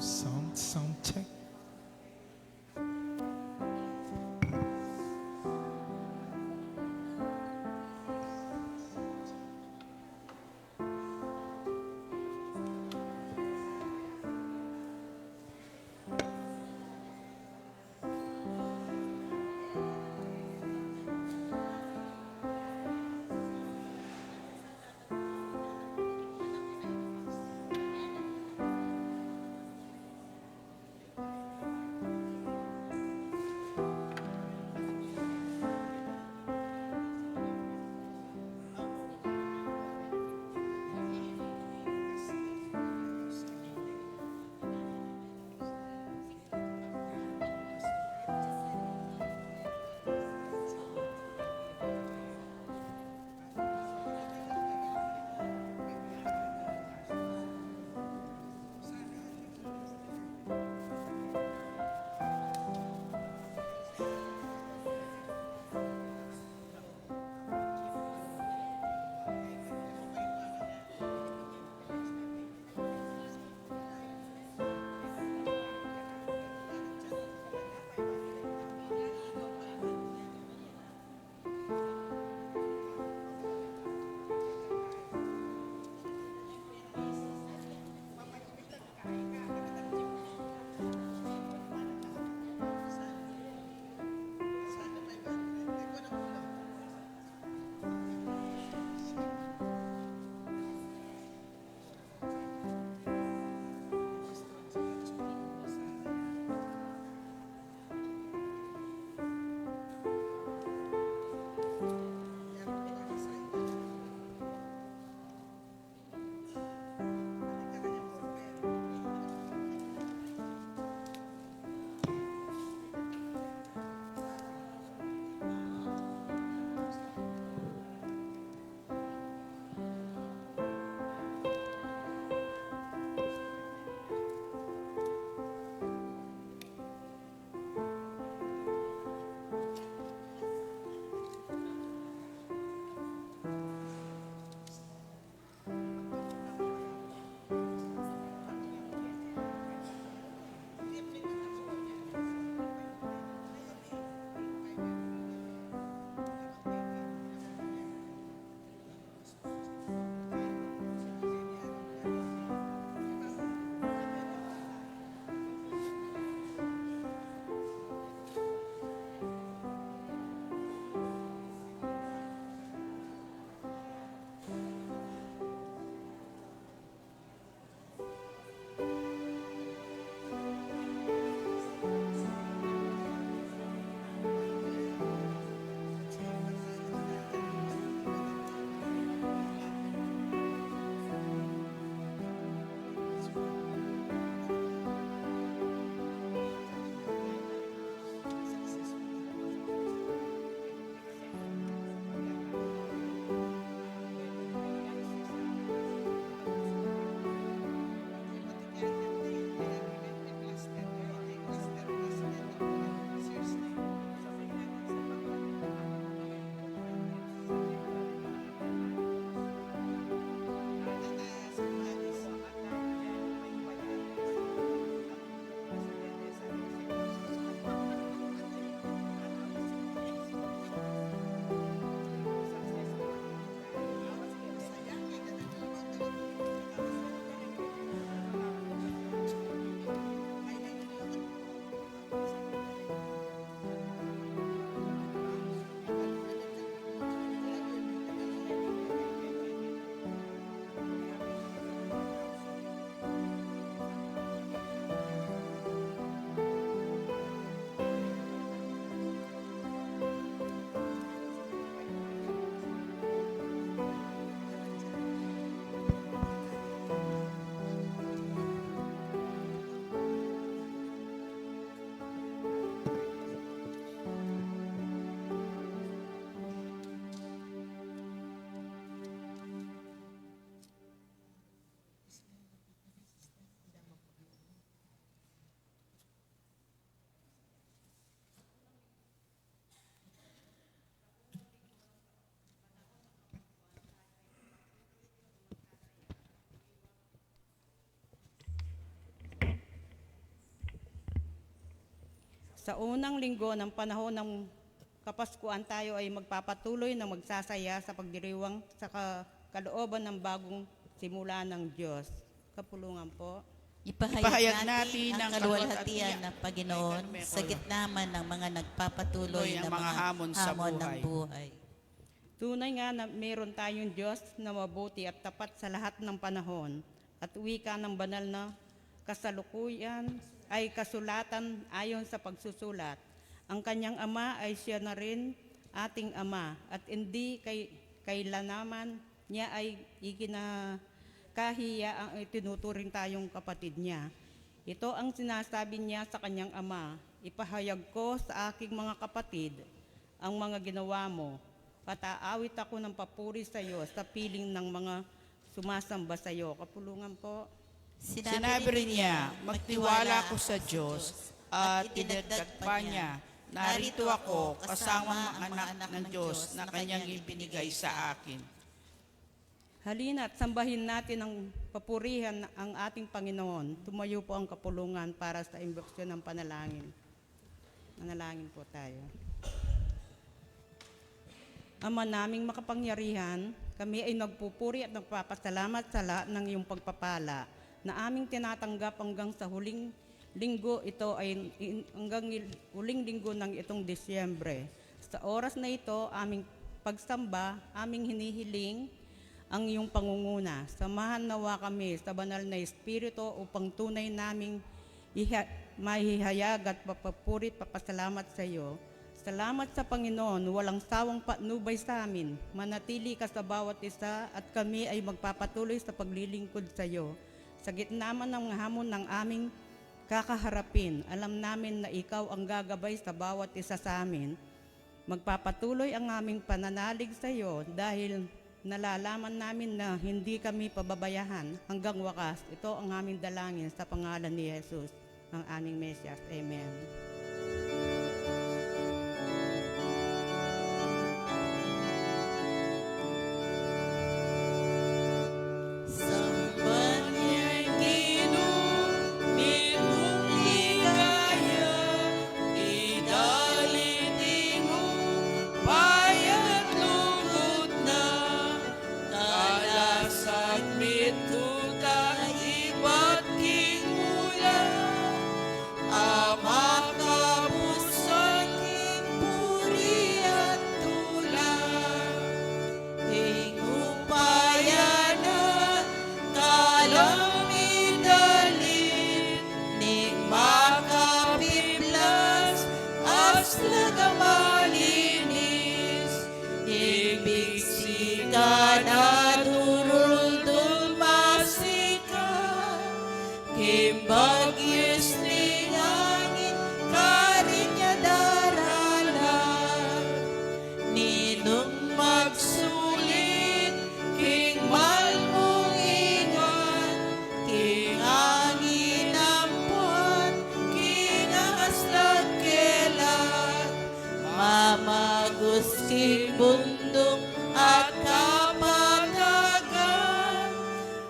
sound check. Sa unang linggo ng panahon ng Kapaskuhan tayo ay magpapatuloy na magsasaya sa pagdiriwang sa kalooban ng bagong simula ng Diyos. Kapulungan po. Ipahayag natin ang kaluwalhatian ng Panginoon sa gitna man ng mga nagpapatuloy na mga hamon ng buhay. Tunay nga na meron tayong Diyos na mabuti at tapat sa lahat ng panahon at wika ng banal na kasalukuyan ay kasulatan ayon sa pagsusulat. Ang kanyang ama ay siya na rin ating ama at hindi kailan naman niya ay ikinakahiya ang itinuturing tayong kapatid niya. Ito ang sinasabi niya sa kanyang ama, ipahayag ko sa aking mga kapatid ang mga ginawa mo. Pataawit ako ng papuri sa iyo sa piling ng mga sumasamba sa iyo. Kapulungan po. Sinabi rin niya, magtiwala ako sa Diyos at idagdag pa niya, narito ako kasama ang anak ng Diyos na kanyang ibinigay sa akin. Halina at sambahin natin ang papurihan ang ating Panginoon. Tumayo po ang kapulungan para sa imboksyon ng panalangin. Manalangin po tayo. Ama naming makapangyarihan, kami ay nagpupuri at nagpapasalamat sa lahat ng iyong pagpapala na aming tinatanggap hanggang sa huling linggo ito ay hanggang huling linggo ng itong Disyembre. Sa oras na ito, aming pagsamba, aming hinihiling ang iyong pangunguna. Samahan nawa kami sa banal na Espiritu upang tunay naming mahihayag at papapurit papasalamat sa iyo. Salamat sa Panginoon, walang sawang patnubay sa amin. Manatili ka sa bawat isa at kami ay magpapatuloy sa paglilingkod sa iyo. Sa gitna man ng hamon ng aming kakaharapin, alam namin na ikaw ang gagabay sa bawat isa sa amin. Magpapatuloy ang aming pananalig sa iyo dahil nalalaman namin na hindi kami pababayahan hanggang wakas. Ito ang aming dalangin sa pangalan ni Jesus, ang aming Mesyas. Amen. Magusking bundok at kapatagan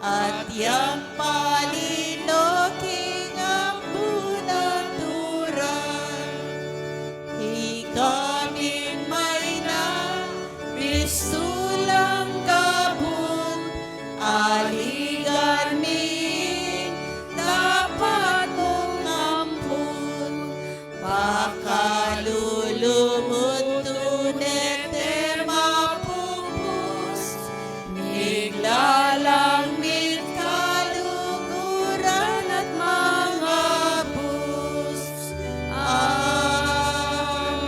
at yang palinoking ang bunaturan. Ikamin may na bisulang gabon, aligan min dapat mong ampun, pakalulumot lalangmit kaluguran at mga bus. Amen.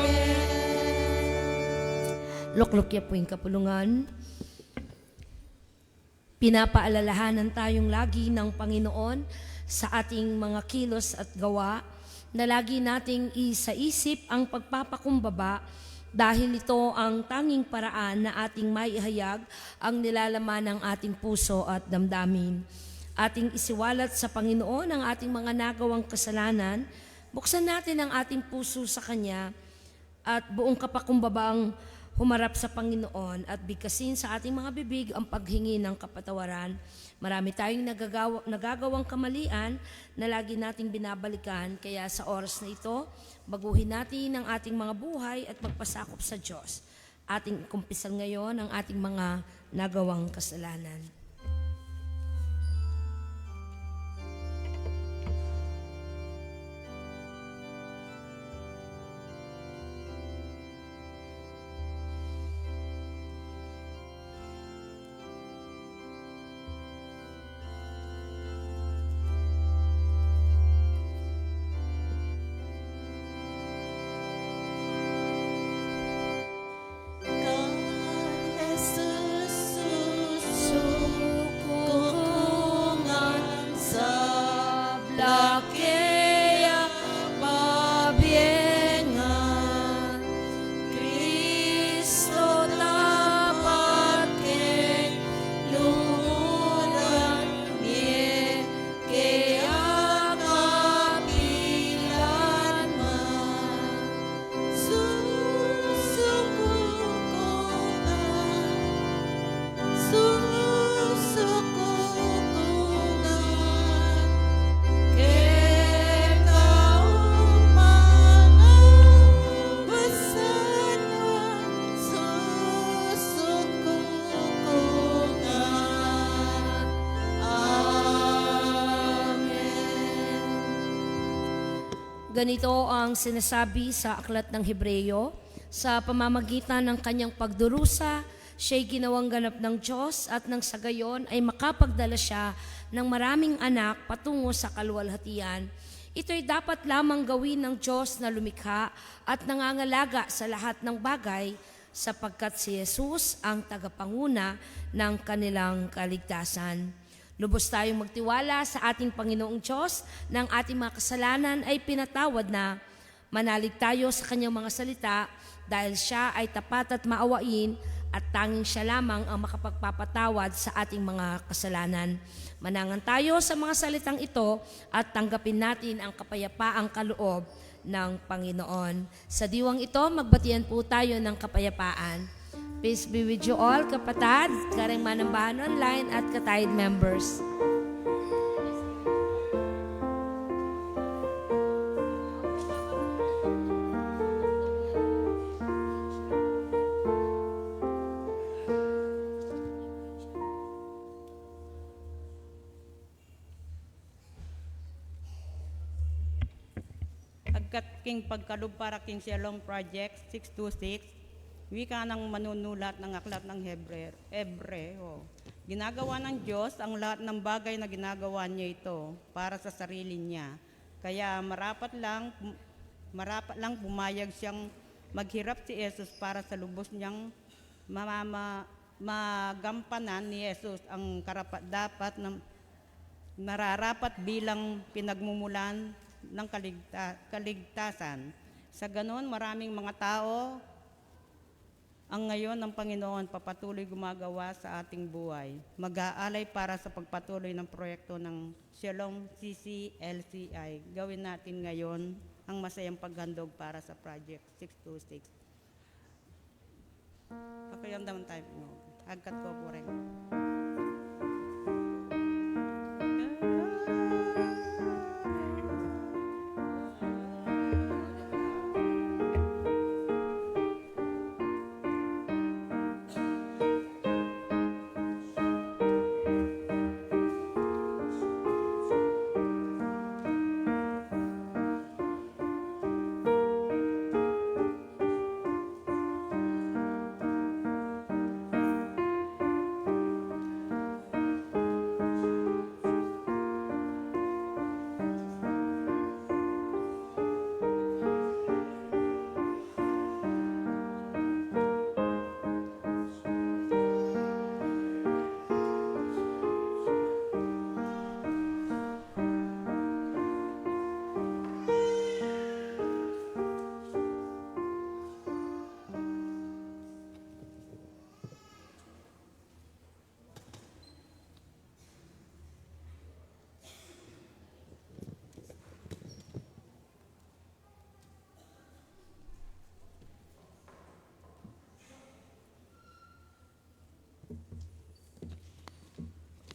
Luklukya po yung kapulungan. Pinapaalalahanan tayong lagi ng Panginoon sa ating mga kilos at gawa na lagi nating isaisip ang pagpapakumbaba dahil ito ang tanging paraan na ating maihayag ang nilalaman ng ating puso at damdamin. Ating isiwalat sa Panginoon ang ating mga nagawang kasalanan, buksan natin ang ating puso sa Kanya at buong kapakumbabang humarap sa Panginoon at bigkasin sa ating mga bibig ang paghingi ng kapatawaran. Marami tayong nagagawang kamalian na lagi nating binabalikan, kaya sa oras na ito, baguhin natin ang ating mga buhay at magpasakop sa Diyos. Ating kumpisal ngayon ang ating mga nagawang kasalanan. Ganito ang sinasabi sa aklat ng Hebreyo, sa pamamagitan ng kanyang pagdurusa, siya'y ginawang ganap ng Diyos at nang sa gayon ay makapagdala siya ng maraming anak patungo sa kaluwalhatian. Ito'y dapat lamang gawin ng Diyos na lumikha at nangangalaga sa lahat ng bagay sapagkat si Jesus ang tagapanguna ng kanilang kaligtasan. Lubos tayong magtiwala sa ating Panginoong Diyos na ang ating mga kasalanan ay pinatawad na. Manalig tayo sa kanyang mga salita dahil siya ay tapat at maawain at tanging siya lamang ang makapagpapatawad sa ating mga kasalanan. Manangan tayo sa mga salitang ito at tanggapin natin ang kapayapaang kaloob ng Panginoon. Sa diwang ito, magbatian po tayo ng kapayapaan. Peace be with you all, kapatid, kareng manambahan online at katayid members. Agkat king pagkalub para king Shalom Project 626, wika ng manunulat ng aklat ng Hebreo. Ginagawa ng Diyos ang lahat ng bagay na ginagawa niya ito para sa sarili niya. Kaya marapat lang pumayag siyang maghirap si Jesus para sa lubos niyang magampanan ni Jesus ang karapat-dapat na nararapat bilang pinagmumulan ng kaligtasan. Sa ganon, maraming mga tao ang ngayon ng Panginoon papatuloy gumagawa sa ating buhay. Mag-aalay para sa pagpatuloy ng proyekto ng Shalom CCLCI. Gawin natin ngayon ang masayang paghandog para sa Project 626. Ako yung daman tayo mo. Agkat ko po rin.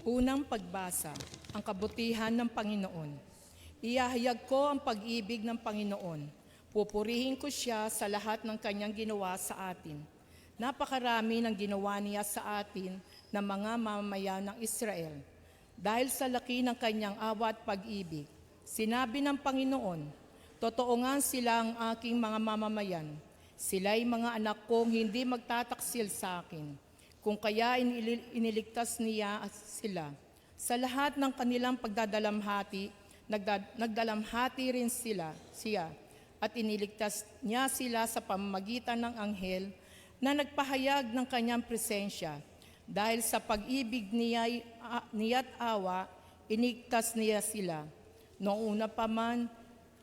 Unang pagbasa, ang kabutihan ng Panginoon. Iyahayag ko ang pag-ibig ng Panginoon. Pupurihin ko siya sa lahat ng kanyang ginawa sa atin. Napakarami ng ginawa niya sa atin ng mga mamamayan ng Israel. Dahil sa laki ng kanyang awa at pag-ibig, sinabi ng Panginoon, totoo nga sila ang aking mga mamamayan. Sila'y mga anak kong hindi magtataksil sa akin. Kung kaya iniligtas niya sila. Sa lahat ng kanilang pagdadalamhati, nagdalamhati rin siya at iniligtas niya sila sa pamamagitan ng anghel na nagpahayag ng kanyang presensya. Dahil sa pag-ibig niya't awa, iligtas niya sila. Noong una pa man,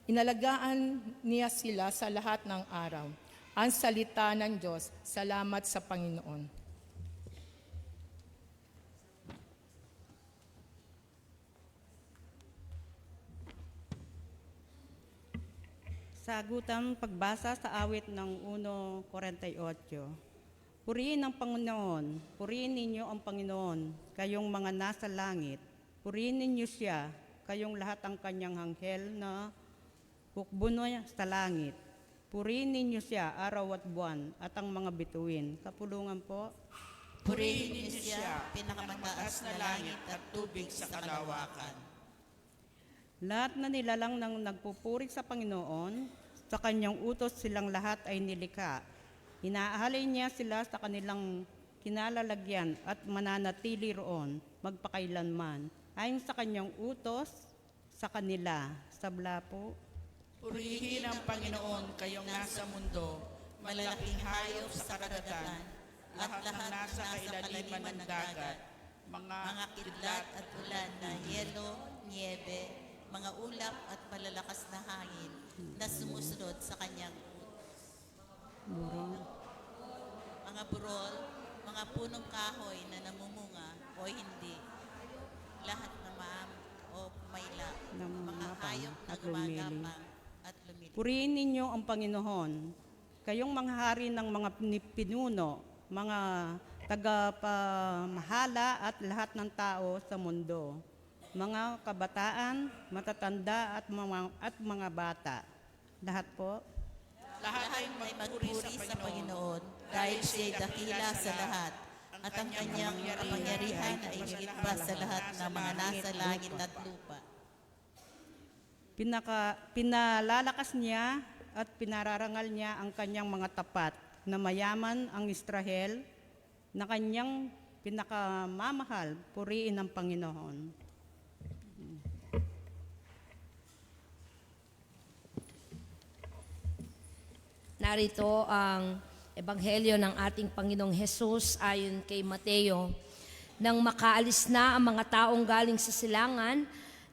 inalagaan niya sila sa lahat ng araw. Ang salita ng Diyos, salamat sa Panginoon. Sagutan pagbasa sa awit ng 1:48. Purihin ang Panginoon, purihin ninyo ang Panginoon, kayong mga nasa langit. Purihin ninyo siya, kayong lahat ang kanyang anghel na hukbuno sa langit. Purihin ninyo siya araw at buwan at ang mga bituin. Kapulungan po. Purihin niyo siya, pinakamataas na langit at tubig sa kalawakan. Lahat na nilalang ng nagpupuri sa Panginoon, sa kanyang utos silang lahat ay nilikha. Inaahalay niya sila sa kanilang kinalalagyan at mananatili roon magpakailanman. Ayon sa kanyang utos sa kanila. Sabla po. Purihin ang Panginoon kayong nasa mundo, malalaking hayop sa karagatan, lahat ng nasa kailaliman ng dagat, mga kidlat at ulan na yelo, niebe, mga ulap at malalakas na hangin na sumusunod sa kanyang utos. Mga burol, mga punong kahoy na namumunga o hindi, lahat na o mayla, mga hayop na gumagapang at lumilipad. Purihin ninyo ang Panginoon, kayong mga hari ng mga pinuno, mga tagapamahala at lahat ng tao sa mundo. Mga kabataan, matatanda at mga bata. Lahat po. lahat ay magpuri sa Panginoon dahil siya'y dakila sa lahat at ang kanyang kapangyarihan ay higit pa sa lahat ng mga nasa langit at lupa. Pinalalakas niya at pinararangal niya ang kanyang mga tapat na mayaman ang Israel na kanyang pinakamamahal. Puriin ang Panginoon. Narito ang ebanghelyo ng ating Panginoong Hesus ayon kay Mateo. Nang makaalis na ang mga taong galing sa silangan,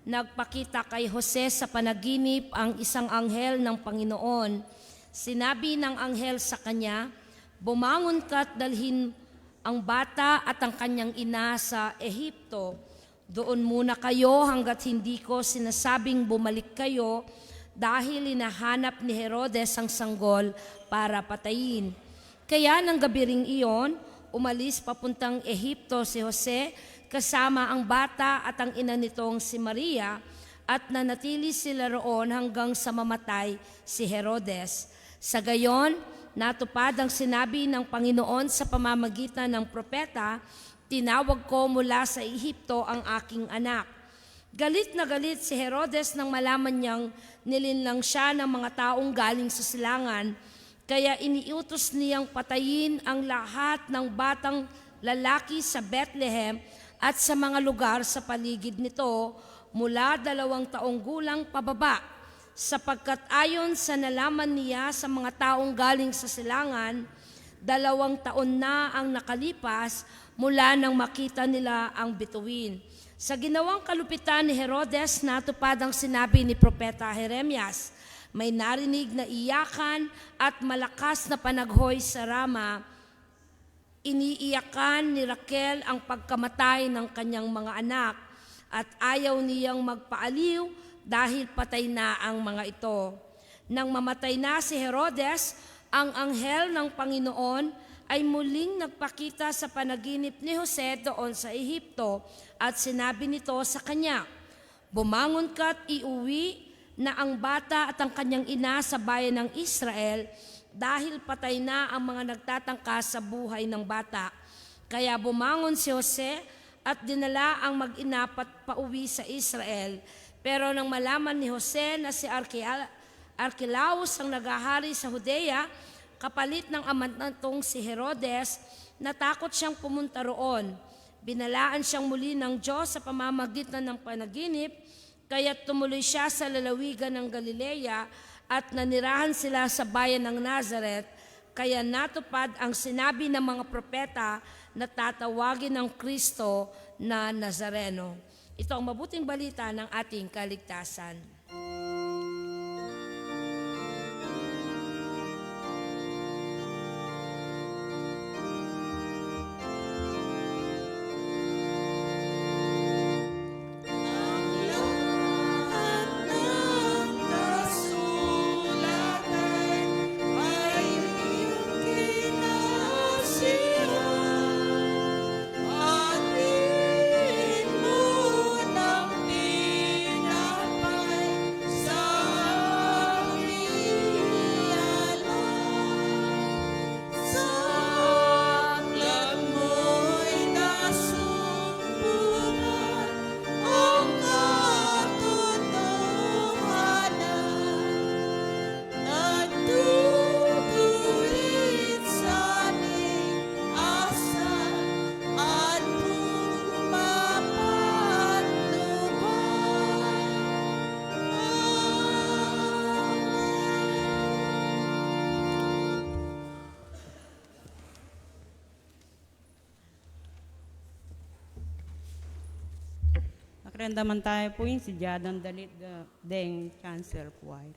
nagpakita kay Jose sa panaginip ang isang anghel ng Panginoon. Sinabi ng anghel sa kanya, "Bumangon ka at dalhin ang bata at ang kanyang ina sa Ehipto. Doon muna kayo hanggat hindi ko sinasabing bumalik kayo, dahil hinahanap ni Herodes ang sanggol para patayin." Kaya ng gabi ring iyon, umalis papuntang Ehipto si Jose kasama ang bata at ang ina nitong si Maria, at nanatili sila roon hanggang sa mamatay si Herodes. Sa gayon, natupad ang sinabi ng Panginoon sa pamamagitan ng propeta, "Tinawag ko mula sa Ehipto ang aking anak." Galit na galit si Herodes nang malaman niyang nilinlang siya ng mga taong galing sa silangan, kaya iniutos niyang patayin ang lahat ng batang lalaki sa Bethlehem at sa mga lugar sa paligid nito mula 2 taong gulang pababa, sapagkat ayon sa nalaman niya sa mga taong galing sa silangan, 2 taon na ang nakalipas mula nang makita nila ang bituin. Sa ginawang kalupitan ni Herodes, natupad ang sinabi ni Propeta Jeremias. May narinig na iyakan at malakas na panaghoy sa Rama. Iniiyakan ni Raquel ang pagkamatay ng kanyang mga anak at ayaw niyang magpaaliw dahil patay na ang mga ito. Nang mamatay na si Herodes, ang anghel ng Panginoon ay muling nagpakita sa panaginip ni Jose doon sa Ehipto at sinabi nito sa kanya, "Bumangon ka at iuwi na ang bata at ang kanyang ina sa bayan ng Israel dahil patay na ang mga nagtatangka sa buhay ng bata." Kaya bumangon si Jose at dinala ang mag-ina pauwi sa Israel. Pero nang malaman ni Jose na si Archelaus ang naghahari sa Judea, kapalit ng ama nitong si Herodes, natakot siyang pumunta roon. Binalaan siyang muli ng Diyos sa pamamagitan ng panaginip, kaya tumuloy siya sa lalawigan ng Galilea at nanirahan sila sa bayan ng Nazareth. Kaya natupad ang sinabi ng mga propeta na tatawagin ng Kristo na Nazareno. Ito ang mabuting balita ng ating kaligtasan. Nakiramdaman tayo po yung si Jadan Dalit Deng Chancel Choir.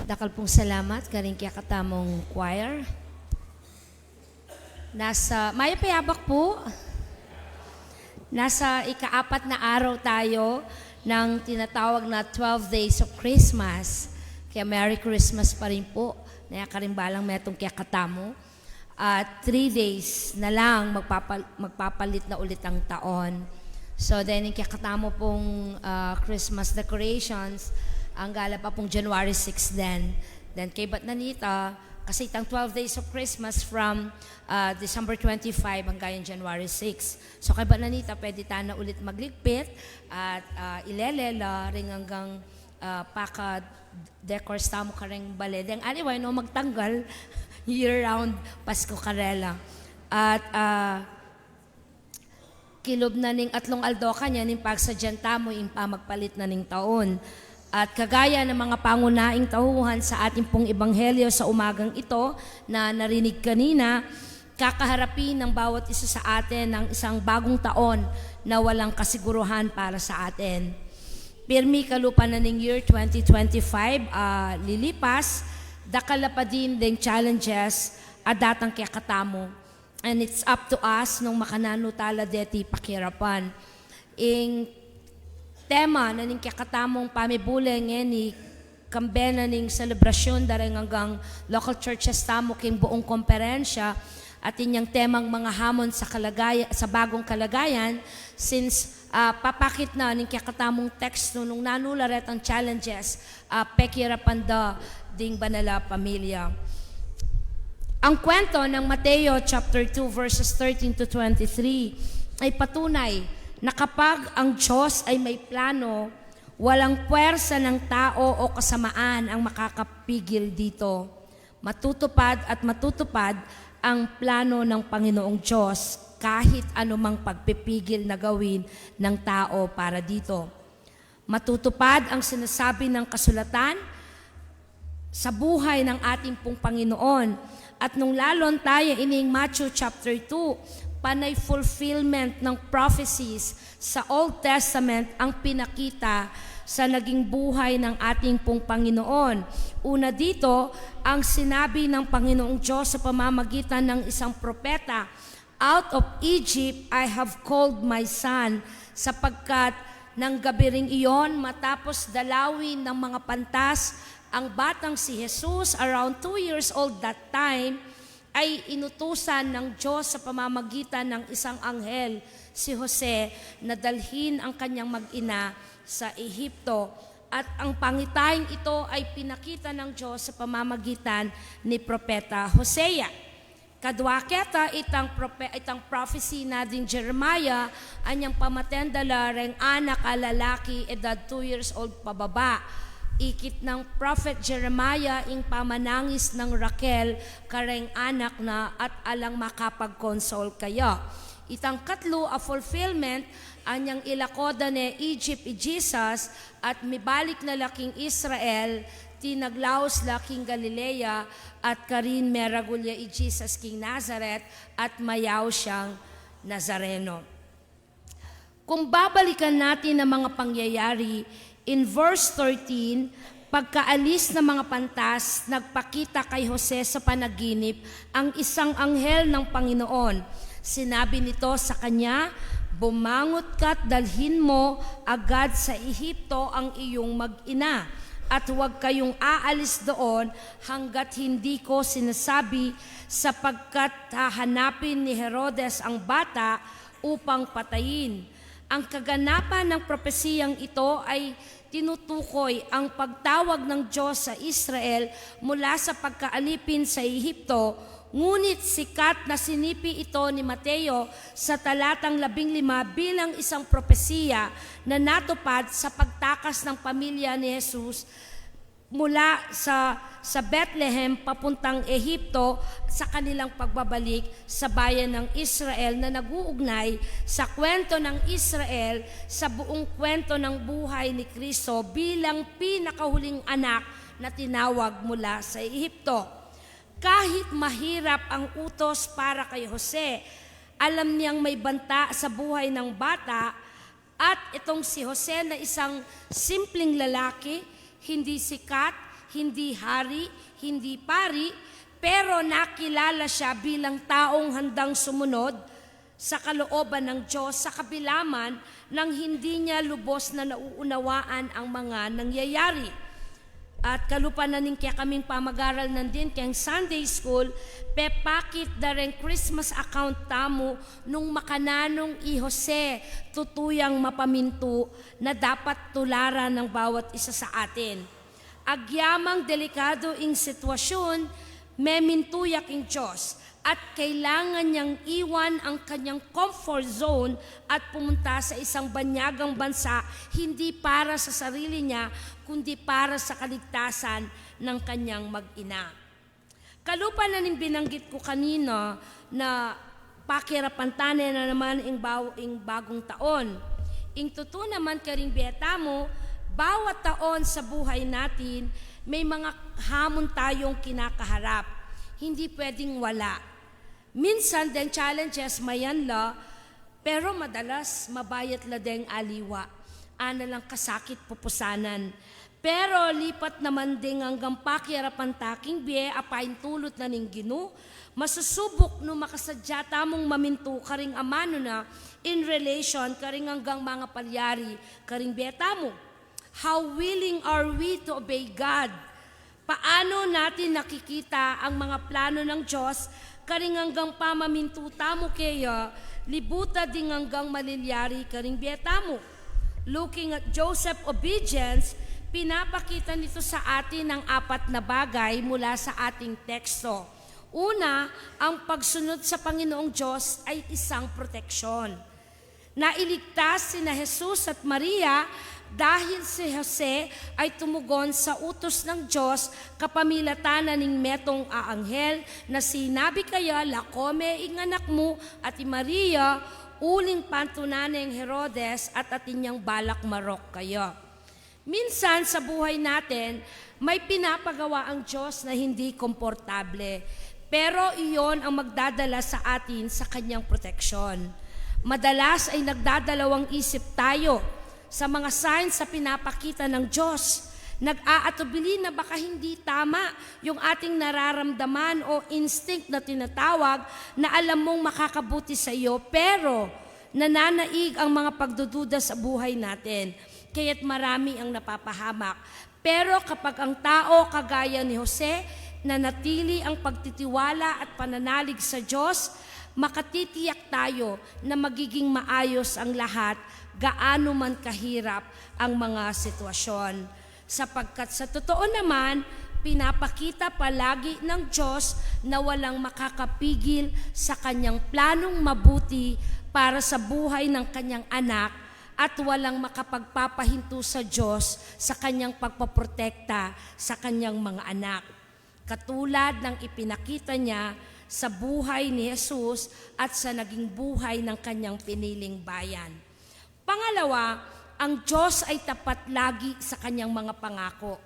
Dakal pong salamat, karing kaya katamong choir. Maya payabak po. Nasa ika-4 na araw tayo ng tinatawag na 12 Days of Christmas. Kaya Merry Christmas pa rin po. Nayakarimbalang metong kaya katamo. At 3 days na lang magpapalit na ulit ang taon. So then kaya katamo pong Christmas decorations, ang gala pa pong January 6 then. Then kay Batnanita, kasi itang 12 days of Christmas from December 25 hanggang January 6. So kay Batnanita, pwede tayo na ulit magligpit at ilelela ring hanggang paka-decors tamo ka ring baledeng. Anyway, no, magtanggal year-round Pasko karela. At kilob na ning atlong aldoka niya ning pagsadyan tamo yung magpalit na ning taon. At kagaya ng mga pangunaing tauhan sa ating pong ebanghelyo sa umagang ito na narinig kanina, kakaharapin ng bawat isa sa atin ng isang bagong taon na walang kasiguruhan para sa atin. Pirmi kalupa na ning year 2025 lilipas, dakala pa din ding challenges at datang kaya katamo. And it's up to us nung makananutala deti pakirapan. Tema na ning kakatamong pamibuleng ni kambena ning selebrasyon dareng hanggang local churches tamo king buong komperensya at inyang temang mga hamon sa bagong kalagayan since papakit na ning kakatamong teksto nung nanularet ang challenges pekirapan da ding banala pamilya. Ang kwento ng Mateo chapter 2 verses 13 to 23 ay patunay na kapag ang Diyos ay may plano, walang puwersa ng tao o kasamaan ang makakapigil dito. Matutupad at matutupad ang plano ng Panginoong Diyos kahit anumang pagpipigil na gawin ng tao para dito. Matutupad ang sinasabi ng kasulatan sa buhay ng ating pong Panginoon. At nung lalon tayo ining Matthew chapter 2, panay fulfillment ng prophecies sa Old Testament ang pinakita sa naging buhay ng ating pong Panginoon. Una dito, ang sinabi ng Panginoong Diyos sa pamamagitan ng isang propeta, "Out of Egypt I have called my son," sapagkat ng gabi ring iyon matapos dalawin ng mga pantas ang batang si Jesus, around 2 years old that time, ay inutusan ng Diyos sa pamamagitan ng isang anghel, si Jose, na dalhin ang kanyang mag-ina sa Ehipto. At ang pangitahing ito ay pinakita ng Diyos sa pamamagitan ni Propeta Hosea. Kadwaketa itang prophecy na din Jeremiah, anyang pamatendala reng anak a lalaki edad 2 years old pababa. Ikit ng Prophet Jeremiah ing pamanangis ng Raquel kareng anak na at alang makapag-console kaya. Itang katlo a fulfillment anyang ilakoda ni Egypt Jesus at mibalik na laking Israel tinaglaos laking Galilea at karin meragulya Jesus king Nazareth at mayaw siyang Nazareno. Kung babalikan natin ang mga pangyayari, in verse 13, pagkaalis ng mga pantas, nagpakita kay Jose sa panaginip ang isang anghel ng Panginoon. Sinabi nito sa kanya, "Bumangot ka't dalhin mo agad sa Ehipto ang iyong mag-ina at huwag kayong aalis doon hanggat hindi ko sinasabi sapagkat hahanapin ni Herodes ang bata upang patayin." Ang kaganapan ng propesiyang ito ay tinutukoy ang pagtawag ng Diyos sa Israel mula sa pagkaalipin sa Ehipto, ngunit sikat na sinipi ito ni Mateo sa talatang 15 bilang isang propesiya na natupad sa pagtakas ng pamilya ni Jesus mula sa Bethlehem papuntang Ehipto sa kanilang pagbabalik sa bayan ng Israel na nag-uugnay sa kwento ng Israel sa buong kwento ng buhay ni Kristo bilang pinakahuling anak na tinawag mula sa Ehipto. Kahit mahirap ang utos para kay Jose, alam niyang may banta sa buhay ng bata at itong si Jose na isang simpleng lalaki, hindi sikat, hindi hari, hindi pari, pero nakilala siya bilang taong handang sumunod sa kalooban ng Diyos sa kabilaman nang hindi niya lubos na nauunawaan ang mga nangyayari. At kalupanan ning kaya kaming pamag-aral nandin kayang Sunday School, pepakit da rin Christmas account tamo nung makananong i Jose tutuyang mapaminto na dapat tularan ng bawat isa sa atin. Agyamang delikado ing sitwasyon, may mintuyak ing Diyos at kailangan niyang iwan ang kanyang comfort zone at pumunta sa isang banyagang bansa hindi para sa sarili niya kundi para sa kaligtasan ng kanyang mag-ina. Kalupa na ning binanggit ko kanina na pakirapantane na naman ing bagong taon. Ing totoo naman karing beta mo, bawat taon sa buhay natin may mga hamon tayong kinakaharap. Hindi pwedeng wala. Minsan den challenges mayanla, pero madalas mabayat la deng aliwa. Ana lang kasakit pupusanan. Pero lipat naman ding hanggang pakirapan taking biye apain tulot na ning Ginoo. Masusubok no makasadya tamong maminto karing amano na in relation karing hanggang mga palyari karing beta mo. How willing are we to obey God? Paano natin nakikita ang mga plano ng Diyos karing hanggang pamamintuta mo kaya libuta ding hanggang malilyari karing beta mo. Looking at Joseph's obedience, pinapakita nito sa atin ang 4 na bagay mula sa ating teksto. Una, ang pagsunod sa Panginoong Diyos ay isang proteksyon. Nailigtas sina Jesus at Maria dahil si Jose ay tumugon sa utos ng Diyos kapamilatanan ning metong aanghel na sinabi kaya lakome ing anak mo at Maria uling pantunan ng Herodes at atinyang balak marok kayo. Minsan sa buhay natin, may pinapagawa ang Diyos na hindi komportable. Pero iyon ang magdadala sa atin sa kanyang proteksyon. Madalas ay nagdadalawang isip tayo sa mga signs sa pinapakita ng Diyos. Nag-aatubili na baka hindi tama yung ating nararamdaman o instinct na tinatawag na alam mong makakabuti sa iyo, pero nananaig ang mga pagdududa sa buhay natin. Kaya't marami ang napapahamak. Pero kapag ang tao kagaya ni Jose, nanatili ang pagtitiwala at pananalig sa Diyos, makatitiyak tayo na magiging maayos ang lahat, gaano man kahirap ang mga sitwasyon. Sapagkat sa totoo naman, pinapakita palagi ng Diyos na walang makakapigil sa kanyang planong mabuti para sa buhay ng kanyang anak at walang makapagpapahinto sa Diyos sa kanyang pagpaprotekta sa kanyang mga anak. Katulad ng ipinakita niya sa buhay ni Jesus at sa naging buhay ng kanyang piniling bayan. Pangalawa, ang Diyos ay tapat lagi sa kanyang mga pangako.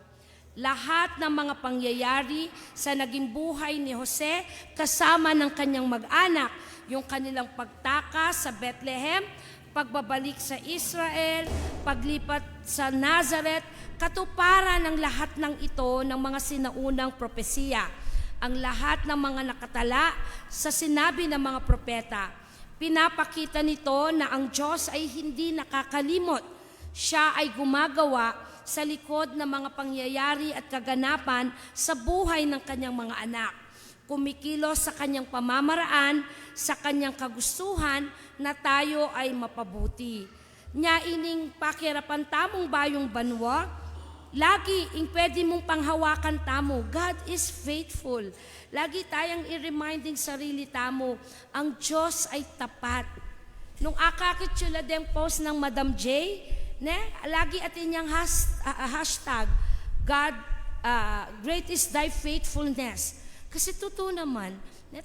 Lahat ng mga pangyayari sa naging buhay ni Jose kasama ng kanyang mag-anak, yung kanilang pagtakas sa Bethlehem, pagbabalik sa Israel, paglipat sa Nazareth, katuparan ng lahat ng ito ng mga sinaunang propesiya. Ang lahat ng mga nakatala sa sinabi ng mga propeta. Pinapakita nito na ang Diyos ay hindi nakakalimot. Siya ay gumagawa sa likod ng mga pangyayari at kaganapan sa buhay ng kanyang mga anak. Kumikilos sa kanyang pamamaraan, sa kanyang kagustuhan na tayo ay mapabuti. Nya ining pakirapan tamong bayong banwa, lagi ing pwede mong panghawakan tamo. God is faithful. Lagi tayong i-reminding sarili tamo, ang Diyos ay tapat. Nung akakit sila din post ng Madam J, lagi atin yung hashtag, God, great is thy faithfulness. Kasi totoo naman,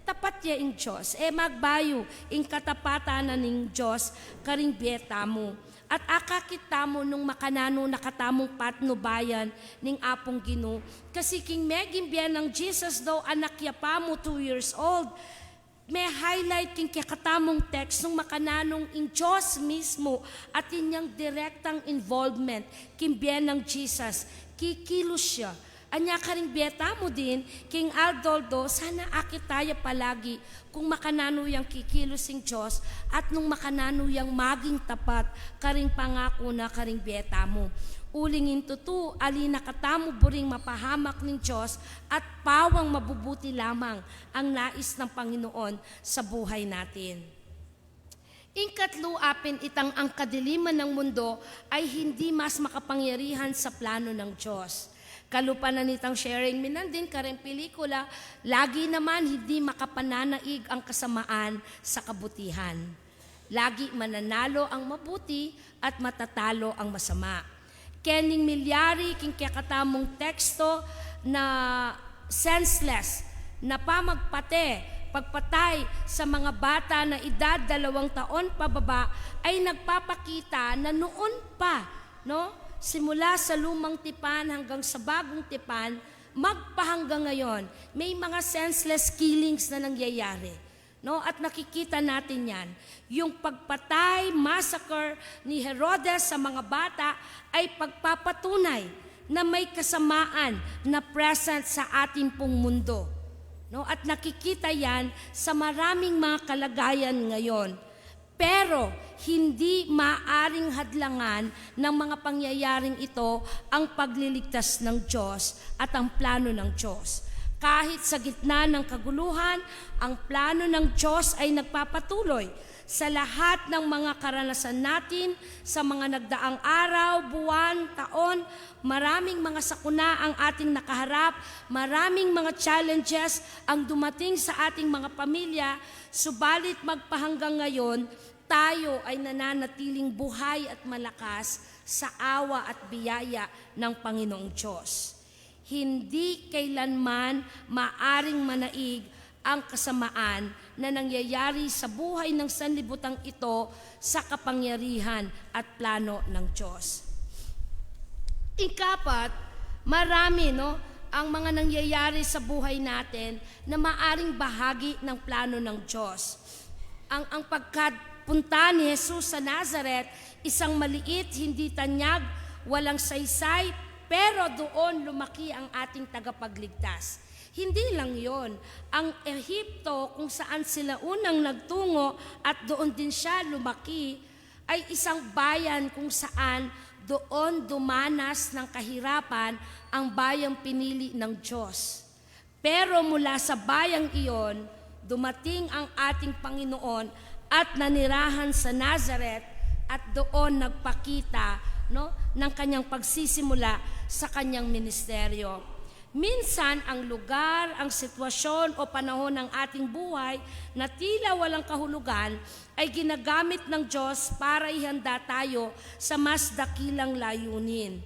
tapat niya ang Diyos. Magbayo, ing katapatan na ning Diyos, karing beta mo. At akakita mo nung makanano nakatamong patno bayan ning apong Ginoo. Kasi king meging biyan ng Jesus daw anak ya pa mo 2 years old. May highlight king kakatamong text nung makananong in Diyos mismo at inyang direktang involvement king biyan ng Jesus. Kikilos siya Anya ka ring biyeta mo din, King Aldoldo, sana akit tayo palagi kung makanano yang kikilusing Diyos at nung makanano yang maging tapat karing pangako na karing biyeta mo. Ulingin tutu, alina katamo buring mapahamak ng Diyos at pawang mabubuti lamang ang nais ng Panginoon sa buhay natin. Ikatlo, apin itang ang kadiliman ng mundo ay hindi mas makapangyarihan sa plano ng Diyos. Kalupanan nitang sharing minan din kareng pelikula, lagi naman hindi makapananaig ang kasamaan sa kabutihan. Lagi mananalo ang mabuti at matatalo ang masama. Kening milyari king kakatamong teksto na senseless, na pamagpate, pagpatay sa mga bata na edad 2 taon pababa ay nagpapakita na noon pa, no? Simula sa lumang tipan hanggang sa bagong tipan, magpahanggang ngayon, may mga senseless killings na nangyayari. No? At nakikita natin yan. Yung pagpatay, massacre ni Herodes sa mga bata ay pagpapatunay na may kasamaan na present sa ating pong mundo. No? At nakikita yan sa maraming mga kalagayan ngayon. Pero hindi maaring hadlangan ng mga pangyayaring ito ang pagliligtas ng Diyos at ang plano ng Diyos. Kahit sa gitna ng kaguluhan, ang plano ng Diyos ay nagpapatuloy sa lahat ng mga karanasan natin, sa mga nagdaang araw, buwan, taon. Maraming mga sakuna ang ating nakaharap, maraming mga challenges ang dumating sa ating mga pamilya, subalit magpahanggang ngayon, tayo ay nananatiling buhay at malakas sa awa at biyaya ng Panginoong Diyos. Hindi kailanman maaring manaig ang kasamaan na nangyayari sa buhay ng sanlibutan ito sa kapangyarihan at plano ng Diyos. Ikapat, marami ang mga nangyayari sa buhay natin na maaring bahagi ng plano ng Diyos. Ang pagkapunta ni Jesus sa Nazareth, isang maliit, hindi tanyag, walang saysay, pero doon lumaki ang ating tagapagligtas. Hindi lang yon. Ang Ehipto, kung saan sila unang nagtungo at doon din siya lumaki, ay isang bayan kung saan doon dumanas ng kahirapan ang bayang pinili ng Diyos. Pero mula sa bayang iyon, dumating ang ating Panginoon at nanirahan sa Nazareth at doon nagpakita ng kanyang pagsisimula sa kanyang ministeryo. Minsan, ang lugar, ang sitwasyon o panahon ng ating buhay na tila walang kahulugan ay ginagamit ng Diyos para ihanda tayo sa mas dakilang layunin.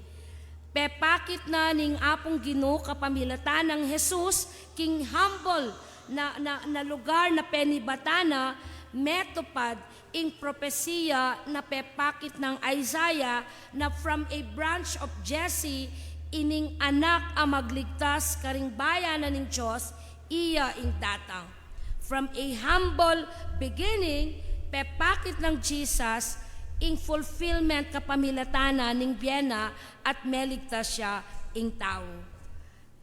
Pepakit na ning apong Ginoo kapamilatan ng Jesus, king humble na lugar na penibatana, metopad ing propesiya na pepakit ng Isaiah na from a branch of Jesse, ining anak ang magligtas karing bayanan ng Diyos, iya ing datang. From a humble beginning, pepakit ng Jesus, ing fulfillment kapamilatana ning biyena at meligtas siya ing tao.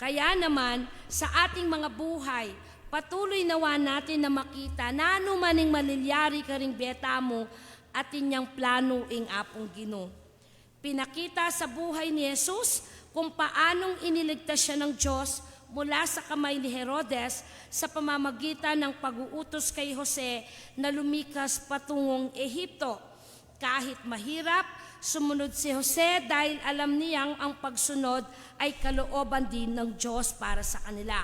Kaya naman, sa ating mga buhay, patuloy nawa natin na makita na anumaning malilyari karing biyeta mo at inyang plano ing apong Ginoo. Pinakita sa buhay ni Jesus kung paanong iniligtas siya ng Diyos mula sa kamay ni Herodes sa pamamagitan ng pag-uutos kay Jose na lumikas patungong Ehipto. Kahit mahirap, sumunod si Jose dahil alam niyang ang pagsunod ay kalooban din ng Diyos para sa kanila.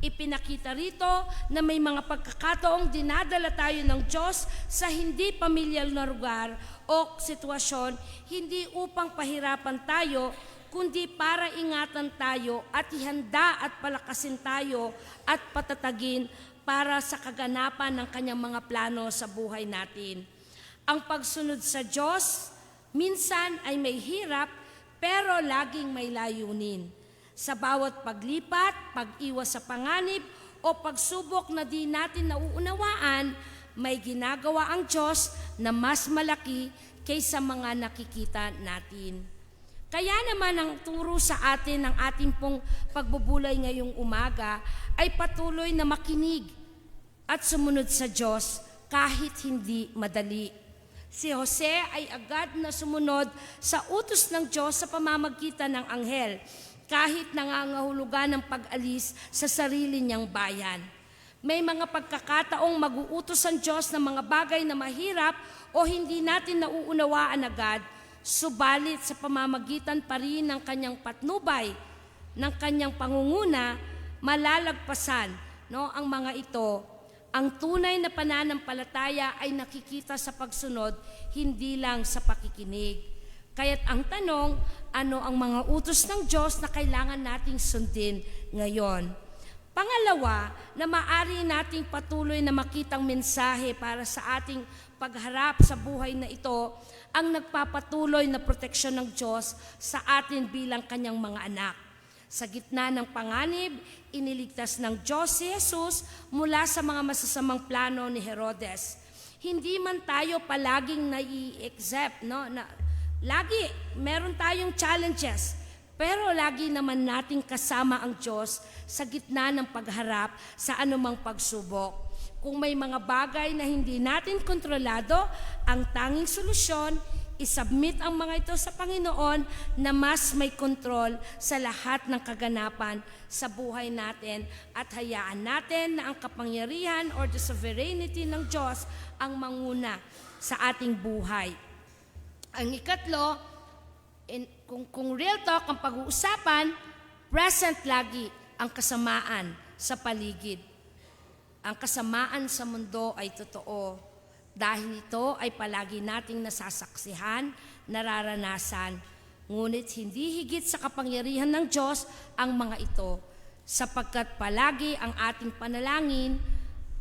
Ipinakita rito na may mga pagkakataong dinadala tayo ng Diyos sa hindi pamilyar na lugar o sitwasyon, hindi upang pahirapan tayo, kundi para ingatan tayo at ihanda at palakasin tayo at patatagin para sa kaganapan ng kanyang mga plano sa buhay natin. Ang pagsunod sa Diyos, minsan ay may hirap, pero laging may layunin. Sa bawat paglipat, pag-iwas sa panganib, o pagsubok na di natin nauunawaan, may ginagawa ang Diyos na mas malaki kaysa mga nakikita natin. Kaya naman ang turo sa atin ng ating pong pagbubulay ngayong umaga ay patuloy na makinig at sumunod sa Diyos kahit hindi madali. Si Jose ay agad na sumunod sa utos ng Diyos sa pamamagitan ng anghel kahit nangangahulugan ng pag-alis sa sarili niyang bayan. May mga pagkakataong mag-uutos ang Diyos ng mga bagay na mahirap o hindi natin nauunawaan agad, subalit sa pamamagitan pa rin ng kanyang patnubay, ng kanyang pangunguna, malalagpasan ang mga ito. Ang tunay na pananampalataya ay nakikita sa pagsunod, hindi lang sa pakikinig. Kaya't ang tanong, ano ang mga utos ng Diyos na kailangan nating sundin ngayon? Pangalawa, na maaari nating patuloy na makitang mensahe para sa ating pagharap sa buhay na ito, ang nagpapatuloy na proteksyon ng Diyos sa atin bilang kanyang mga anak. Sa gitna ng panganib, iniligtas ng Diyos si Jesus mula sa mga masasamang plano ni Herodes. Hindi man tayo palaging nai-accept, lagi meron tayong challenges, pero lagi naman nating kasama ang Diyos sa gitna ng pagharap sa anumang pagsubok. Kung may mga bagay na hindi natin kontrolado, ang tanging solusyon, isubmit ang mga ito sa Panginoon na mas may kontrol sa lahat ng kaganapan sa buhay natin at hayaan natin na ang kapangyarihan or the sovereignty ng Diyos ang manguna sa ating buhay. Ang ikatlo, kung real talk ang pag-uusapan, present lagi ang kasamaan sa paligid. Ang kasamaan sa mundo ay totoo. Dahil ito ay palagi nating nasasaksihan, nararanasan. Ngunit hindi higit sa kapangyarihan ng Diyos ang mga ito, sapagkat palagi ang ating panalangin,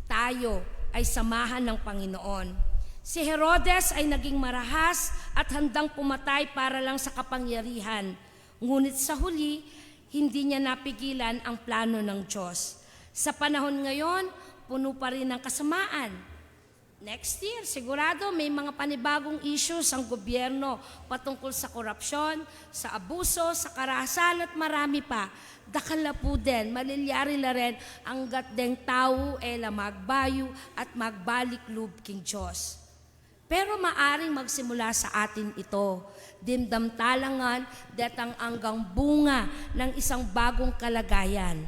tayo ay samahan ng Panginoon. Si Herodes ay naging marahas at handang pumatay para lang sa kapangyarihan. Ngunit sa huli, hindi niya napigilan ang plano ng Diyos. Sa panahon ngayon, puno pa rin ng kasamaan. Next year, sigurado may mga panibagong issues ang gobyerno patungkol sa korupsyon, sa abuso, sa karahasan at marami pa. Dakala po din, malilyari la rin ang gatdeng tao ela magbayo at magbalik loob king Diyos. Pero maaring magsimula sa atin ito, dimdamtalangan datang anggang bunga ng isang bagong kalagayan.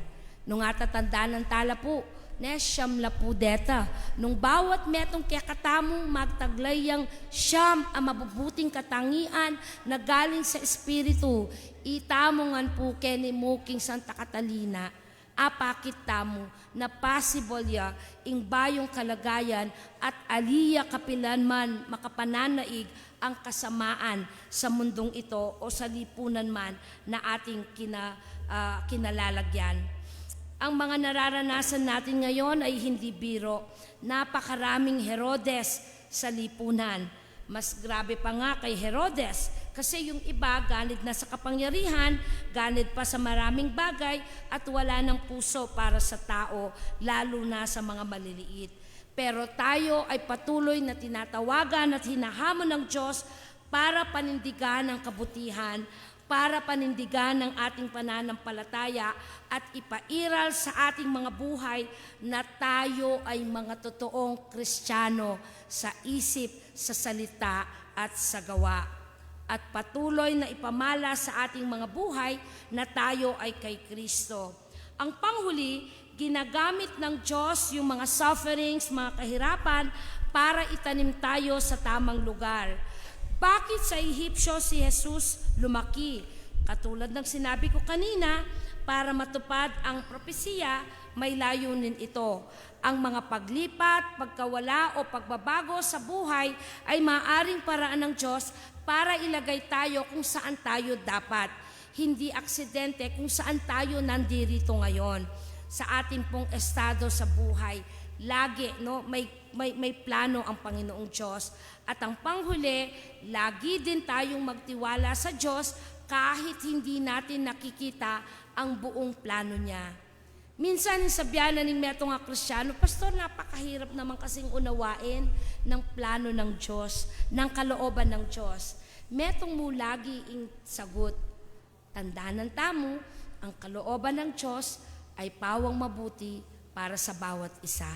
Nung atatandaan ng tala po, siyam la po deta. Nung bawat metong kakatamong magtaglayang siyam ang mabubuting katangian na galing sa Espiritu, itamongan po keni Muking Santa Catalina, apakit tamo na possible ya ing bayong kalagayan at aliya kapilan man makapananaig ang kasamaan sa mundong ito o sa lipunan man na ating kinalalagyan. Ang mga nararanasan natin ngayon ay hindi biro. Napakaraming Herodes sa lipunan. Mas grabe pa nga kay Herodes kasi yung iba ganid na sa kapangyarihan, ganid pa sa maraming bagay at wala ng puso para sa tao, lalo na sa mga maliliit. Pero tayo ay patuloy na tinatawagan at hinahamon ng Diyos para panindigan ang kabutihan, para panindigan ng ating pananampalataya at ipairal sa ating mga buhay na tayo ay mga totoong Kristiyano sa isip, sa salita at sa gawa. At patuloy na ipamala sa ating mga buhay na tayo ay kay Kristo. Ang panghuli, ginagamit ng Diyos yung mga sufferings, mga kahirapan para itanim tayo sa tamang lugar. Bakit sa Ehipsyo si Jesus lumaki? Katulad ng sinabi ko kanina, para matupad ang propesiya, may layunin ito. Ang mga paglipat, pagkawala o pagbabago sa buhay ay maaaring paraan ng Diyos para ilagay tayo kung saan tayo dapat. Hindi aksidente kung saan tayo nandirito ngayon. Sa ating pong estado sa buhay, lagi may plano ang Panginoong Diyos. At ang panghuli, lagi din tayong magtiwala sa Diyos kahit hindi natin nakikita ang buong plano niya. Minsan sa biyanan ng metong Kristiyano, Pastor, napakahirap naman kasing unawain ng plano ng Diyos, ng kalooban ng Diyos. metong mo lagi ing sagot. Tandaan tamo, ang kalooban ng Diyos ay pawang mabuti para sa bawat isa.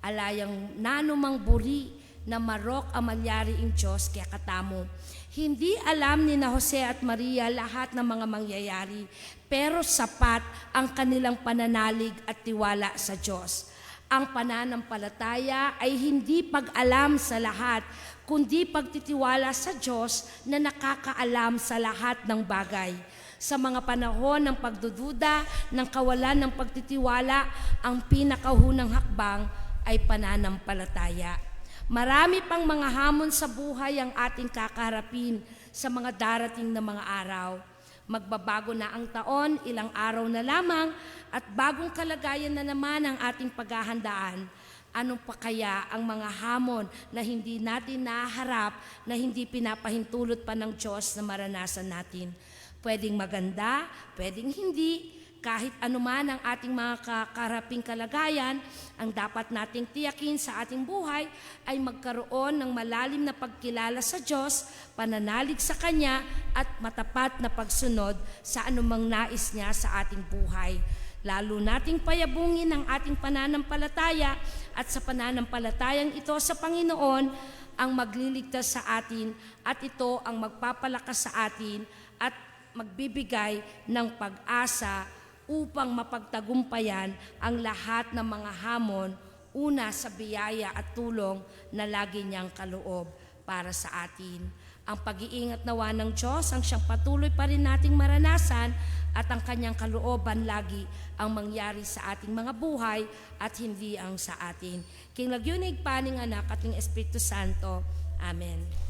Alayang nanumang buri na marok amalyari ing Diyos kaya katamo. Hindi alam ni na Jose at Maria lahat ng mga mangyayari, pero sapat ang kanilang pananalig at tiwala sa Diyos. Ang pananampalataya ay hindi pag-alam sa lahat, kundi pagtitiwala sa Diyos na nakakaalam sa lahat ng bagay. Sa mga panahon ng pagdududa, ng kawalan ng pagtitiwala, ang pinakahunang hakbang ay pananampalataya. Marami pang mga hamon sa buhay ang ating kakaharapin sa mga darating na mga araw. Magbabago na ang taon, ilang araw na lamang, at bagong kalagayan na naman ang ating paghahandaan. Ano pa kaya ang mga hamon na hindi natin naharap, na hindi pinapahintulot pa ng Diyos na maranasan natin? Pwedeng maganda, pwedeng hindi. Kahit anuman ang ating mga kakaraping kalagayan, ang dapat nating tiyakin sa ating buhay ay magkaroon ng malalim na pagkilala sa Diyos, pananalig sa Kanya, at matapat na pagsunod sa anumang nais niya sa ating buhay. Lalo nating payabungin ang ating pananampalataya, at sa pananampalatayang ito sa Panginoon ang magliligtas sa atin, at ito ang magpapalakas sa atin at magbibigay ng pag-asa upang mapagtagumpayan ang lahat ng mga hamon, una sa biyaya at tulong na lagi niyang kaloob para sa atin. Ang pag-iingat nawa ng Diyos ang siyang patuloy pa rin nating maranasan, at ang kanyang kalooban lagi ang mangyari sa ating mga buhay at hindi ang sa atin. King Lagyunig Paning Anak at ng Espiritu Santo. Amen.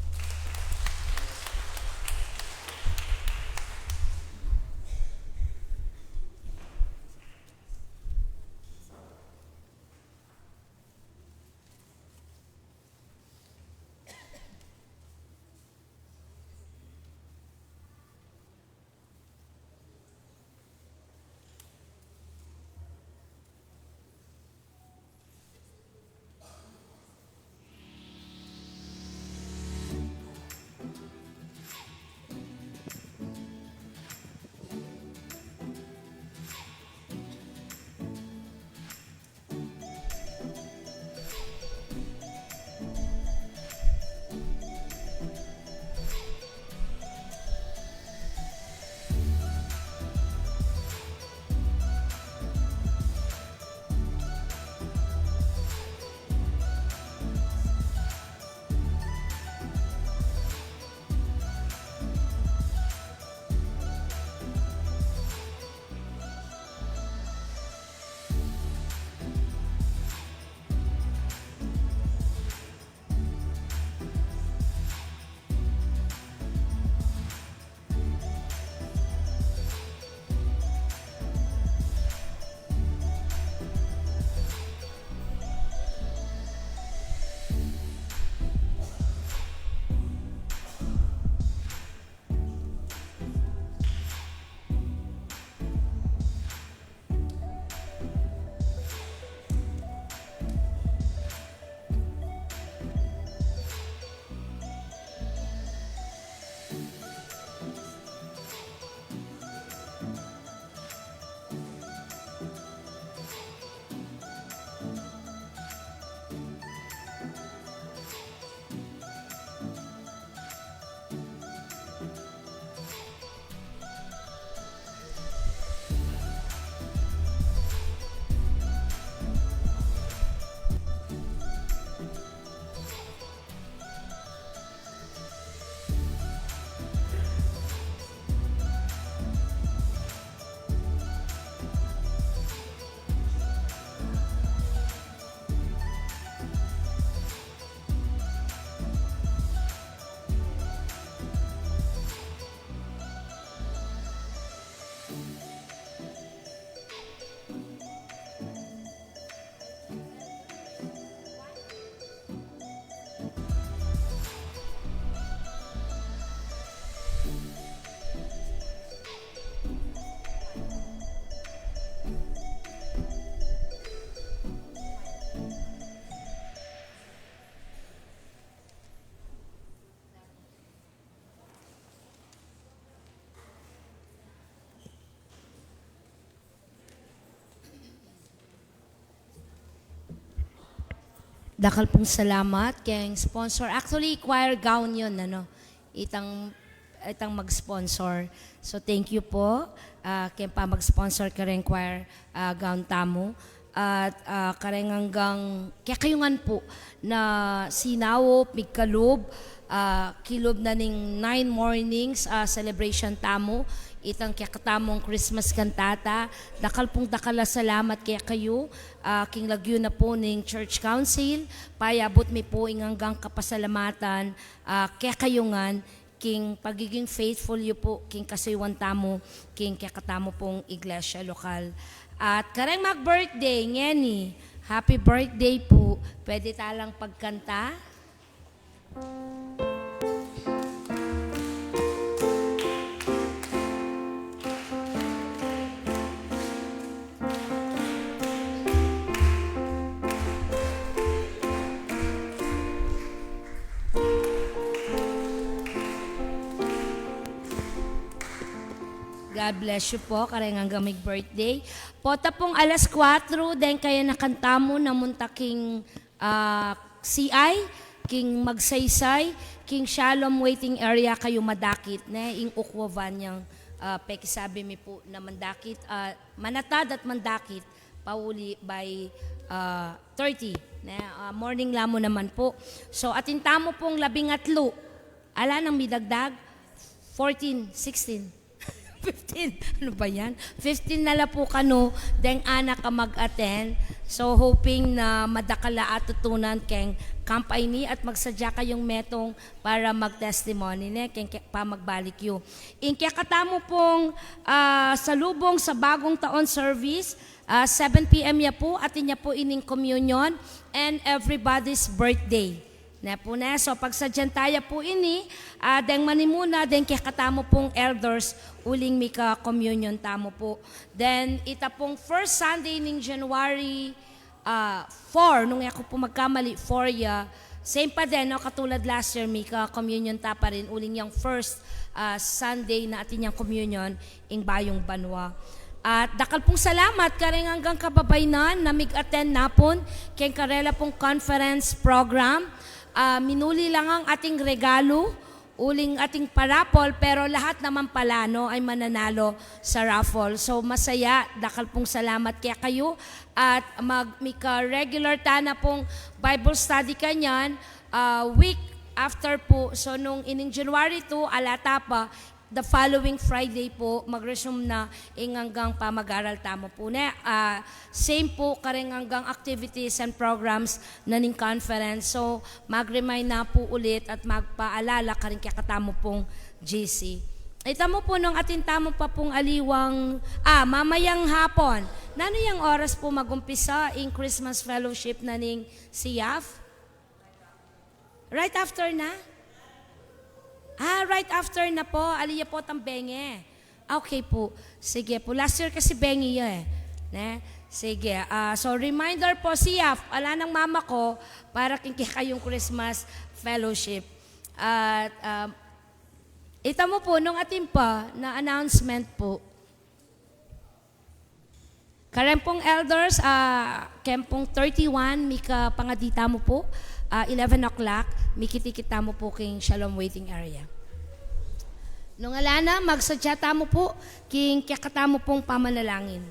Dakal pong salamat kay sponsor. Actually, choir gown yun, ano? Itang mag-sponsor. So, thank you po. Kaya pa mag-sponsor ka rin choir gown tamo. At kareng hanggang kayayungan po na sinawop, migkalob, kilob na ning 9 mornings celebration tamo. Itang kakatamong Christmas kantata. Dakal pong dakala salamat kaya kayo. King lagyo na po ning Church Council. Payabot mi po inganggang kapasalamatan. Kaya kayungan. King pagiging faithful yu po. King kasaywan tamo. King kakatamo pong iglesia lokal. At kareng mag-birthday, ngeni. Happy birthday po. Pwede talang pagkanta. God bless you po, kareng hanggang may birthday. Pota pong alas 4, then kaya nakanta mo na muntaking CI, king magsaysay, king shalom waiting area kayo madakit, ne, ing ukwavan niyang pekisabi mi po na mandakit, manatad at mandakit, pauli by 30, ne, morning lamo naman po. So atinta mo pong 13, ala nang midagdag, 14, 16, 15, ano ba yan? 15 na la po kano, deng anak ka mag-attend. So, hoping na madakala at tutunan keng kampay ni at magsadya kayong metong para mag-testimony ne, keng pa magbalik yu. Inke katamo pong salubong sa bagong taon service, 7 p.m. ya po, atin niya po ining communion and everybody's birthday. Na po na, so pagsadyan tayo po ini, deng manimuna, deng katamo pong elders, uling mika communion tamo po. Then, ita pong first Sunday ning January 4, nung ako po magkamali, 4 ya, same pa din, no, katulad last year, mika communion ta pa rin, uling yung first Sunday na atin yung communion, ing Bayong Banwa. At dakal pong salamat karing hanggang kababaynan na mig-attend napon kay karela pong conference program. Minuli lang ang ating regalo, uling ating parapol, pero lahat naman pala no, ay mananalo sa raffle. So masaya, dakal pong salamat kaya kayo at magmika regular tana pong Bible study kanyan week after po. So nung ining January 2, alata pa, the following Friday po, mag-resume na hanggang pa mag-aral tamo po na. Same po kareng hanggang activities and programs na ning conference. So, mag-remind na po ulit at magpaalala kareng kakatamo pong GC. Itamo po nung atin tamo pa pong aliwang, mamayang hapon. Nano yung oras po magumpisa in Christmas Fellowship na ning siyaf? Right after na? Right after na po, aliya po tang benge. Okay po. Sige po. Last year kasi bengi eh. Ne? Sige. So reminder po siyaf, ala ng mama ko, para kayong Christmas fellowship. At ita mo po, nung atin pa na announcement po. Karempong elders, kempong 31, mika pangadita mo po. 11 o'clock, mikitikita mo po king Shalom waiting area. Nung alana, magsadyata mo po king kakata mo pong pamanalangin.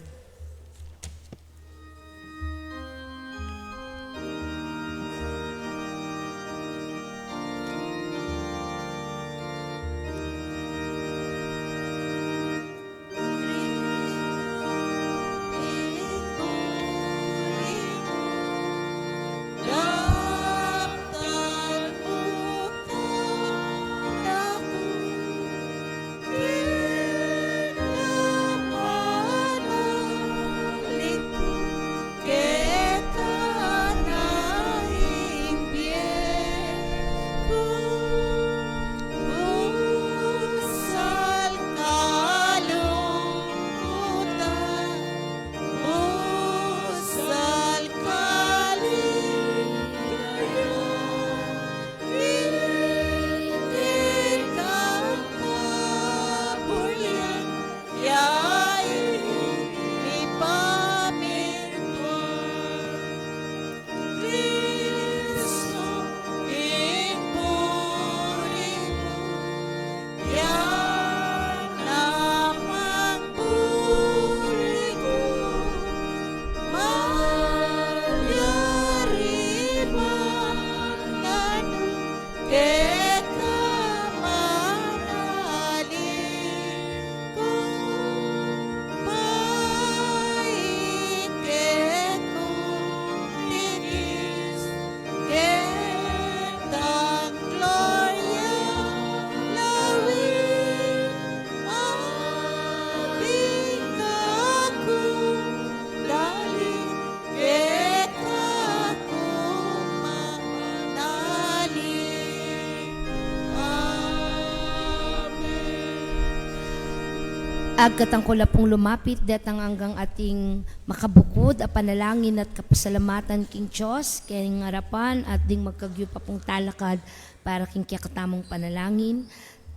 Agkatang ko pong lumapit, datang hanggang ating makabukod, a panalangin at kapasalamatan king Diyos, kayong harapan at ding magkagyo pa pong talakad para king katamong panalangin.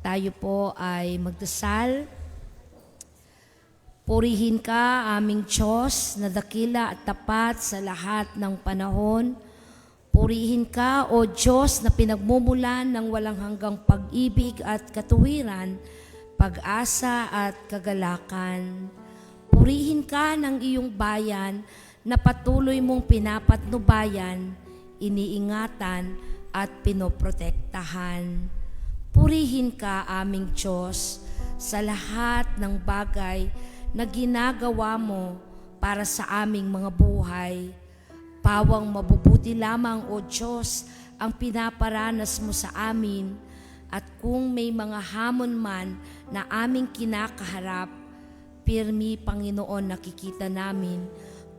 Tayo po ay magdasal. Purihin ka, aming Diyos, na dakila at tapat sa lahat ng panahon. Purihin ka, O Diyos, na pinagmumulan ng walang hanggang pag-ibig at katuwiran, pag-asa at kagalakan. Purihin ka ng iyong bayan na patuloy mong pinapatnubayan, iniingatan at pinoprotektahan. Purihin ka, aming Diyos, sa lahat ng bagay na ginagawa mo para sa aming mga buhay. Pawang mabubuti lamang, O Diyos, ang pinaparanas mo sa amin, at kung may mga hamon man na aming kinakaharap, pirmi, Panginoon, nakikita namin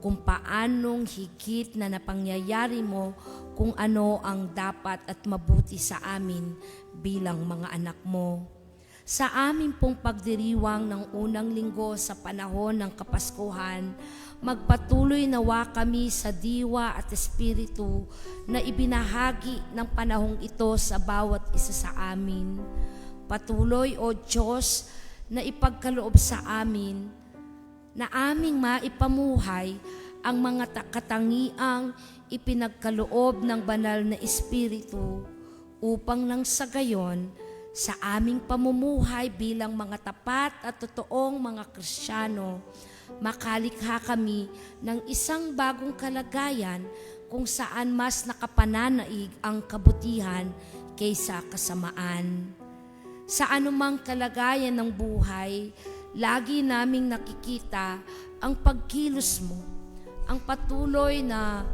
kung paanong higit na napangyayari mo kung ano ang dapat at mabuti sa amin bilang mga anak mo. Sa amin pong pagdiriwang ng unang linggo sa panahon ng Kapaskuhan, magpatuloy nawa kami sa diwa at espiritu na ibinahagi ng panahong ito sa bawat isa sa amin. Patuloy, O Diyos, na ipagkaloob sa amin na aming maipamuhay ang mga katangiang ipinagkaloob ng banal na espiritu upang nang sa gayon, sa aming pamumuhay bilang mga tapat at totoong mga Kristiyano, makalikha kami ng isang bagong kalagayan kung saan mas nakapananaig ang kabutihan kaysa kasamaan. Sa anumang kalagayan ng buhay, lagi naming nakikita ang pagkilos mo, ang patuloy na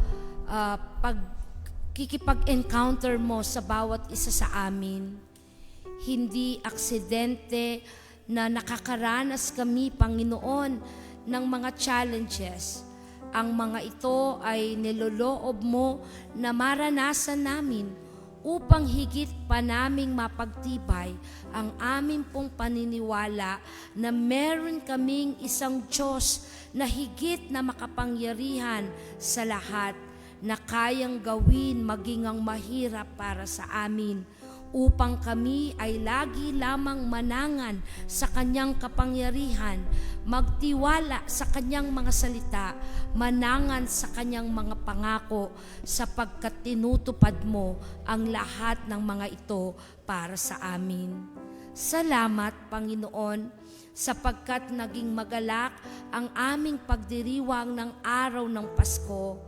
pagkikipag-encounter mo sa bawat isa sa amin. Hindi aksidente na nakakaranas kami, Panginoon, ng mga challenges. Ang mga ito ay niloloob mo na maranasan namin upang higit pa naming mapagtibay ang aming pong paniniwala na meron kaming isang Diyos na higit na makapangyarihan sa lahat, na kayang gawin maging ang mahirap para sa amin, upang kami ay lagi lamang manangan sa Kanyang kapangyarihan, magtiwala sa Kanyang mga salita, manangan sa Kanyang mga pangako, sapagkat tinutupad mo ang lahat ng mga ito para sa amin. Salamat, Panginoon, sapagkat naging magalak ang aming pagdiriwang ng araw ng Pasko.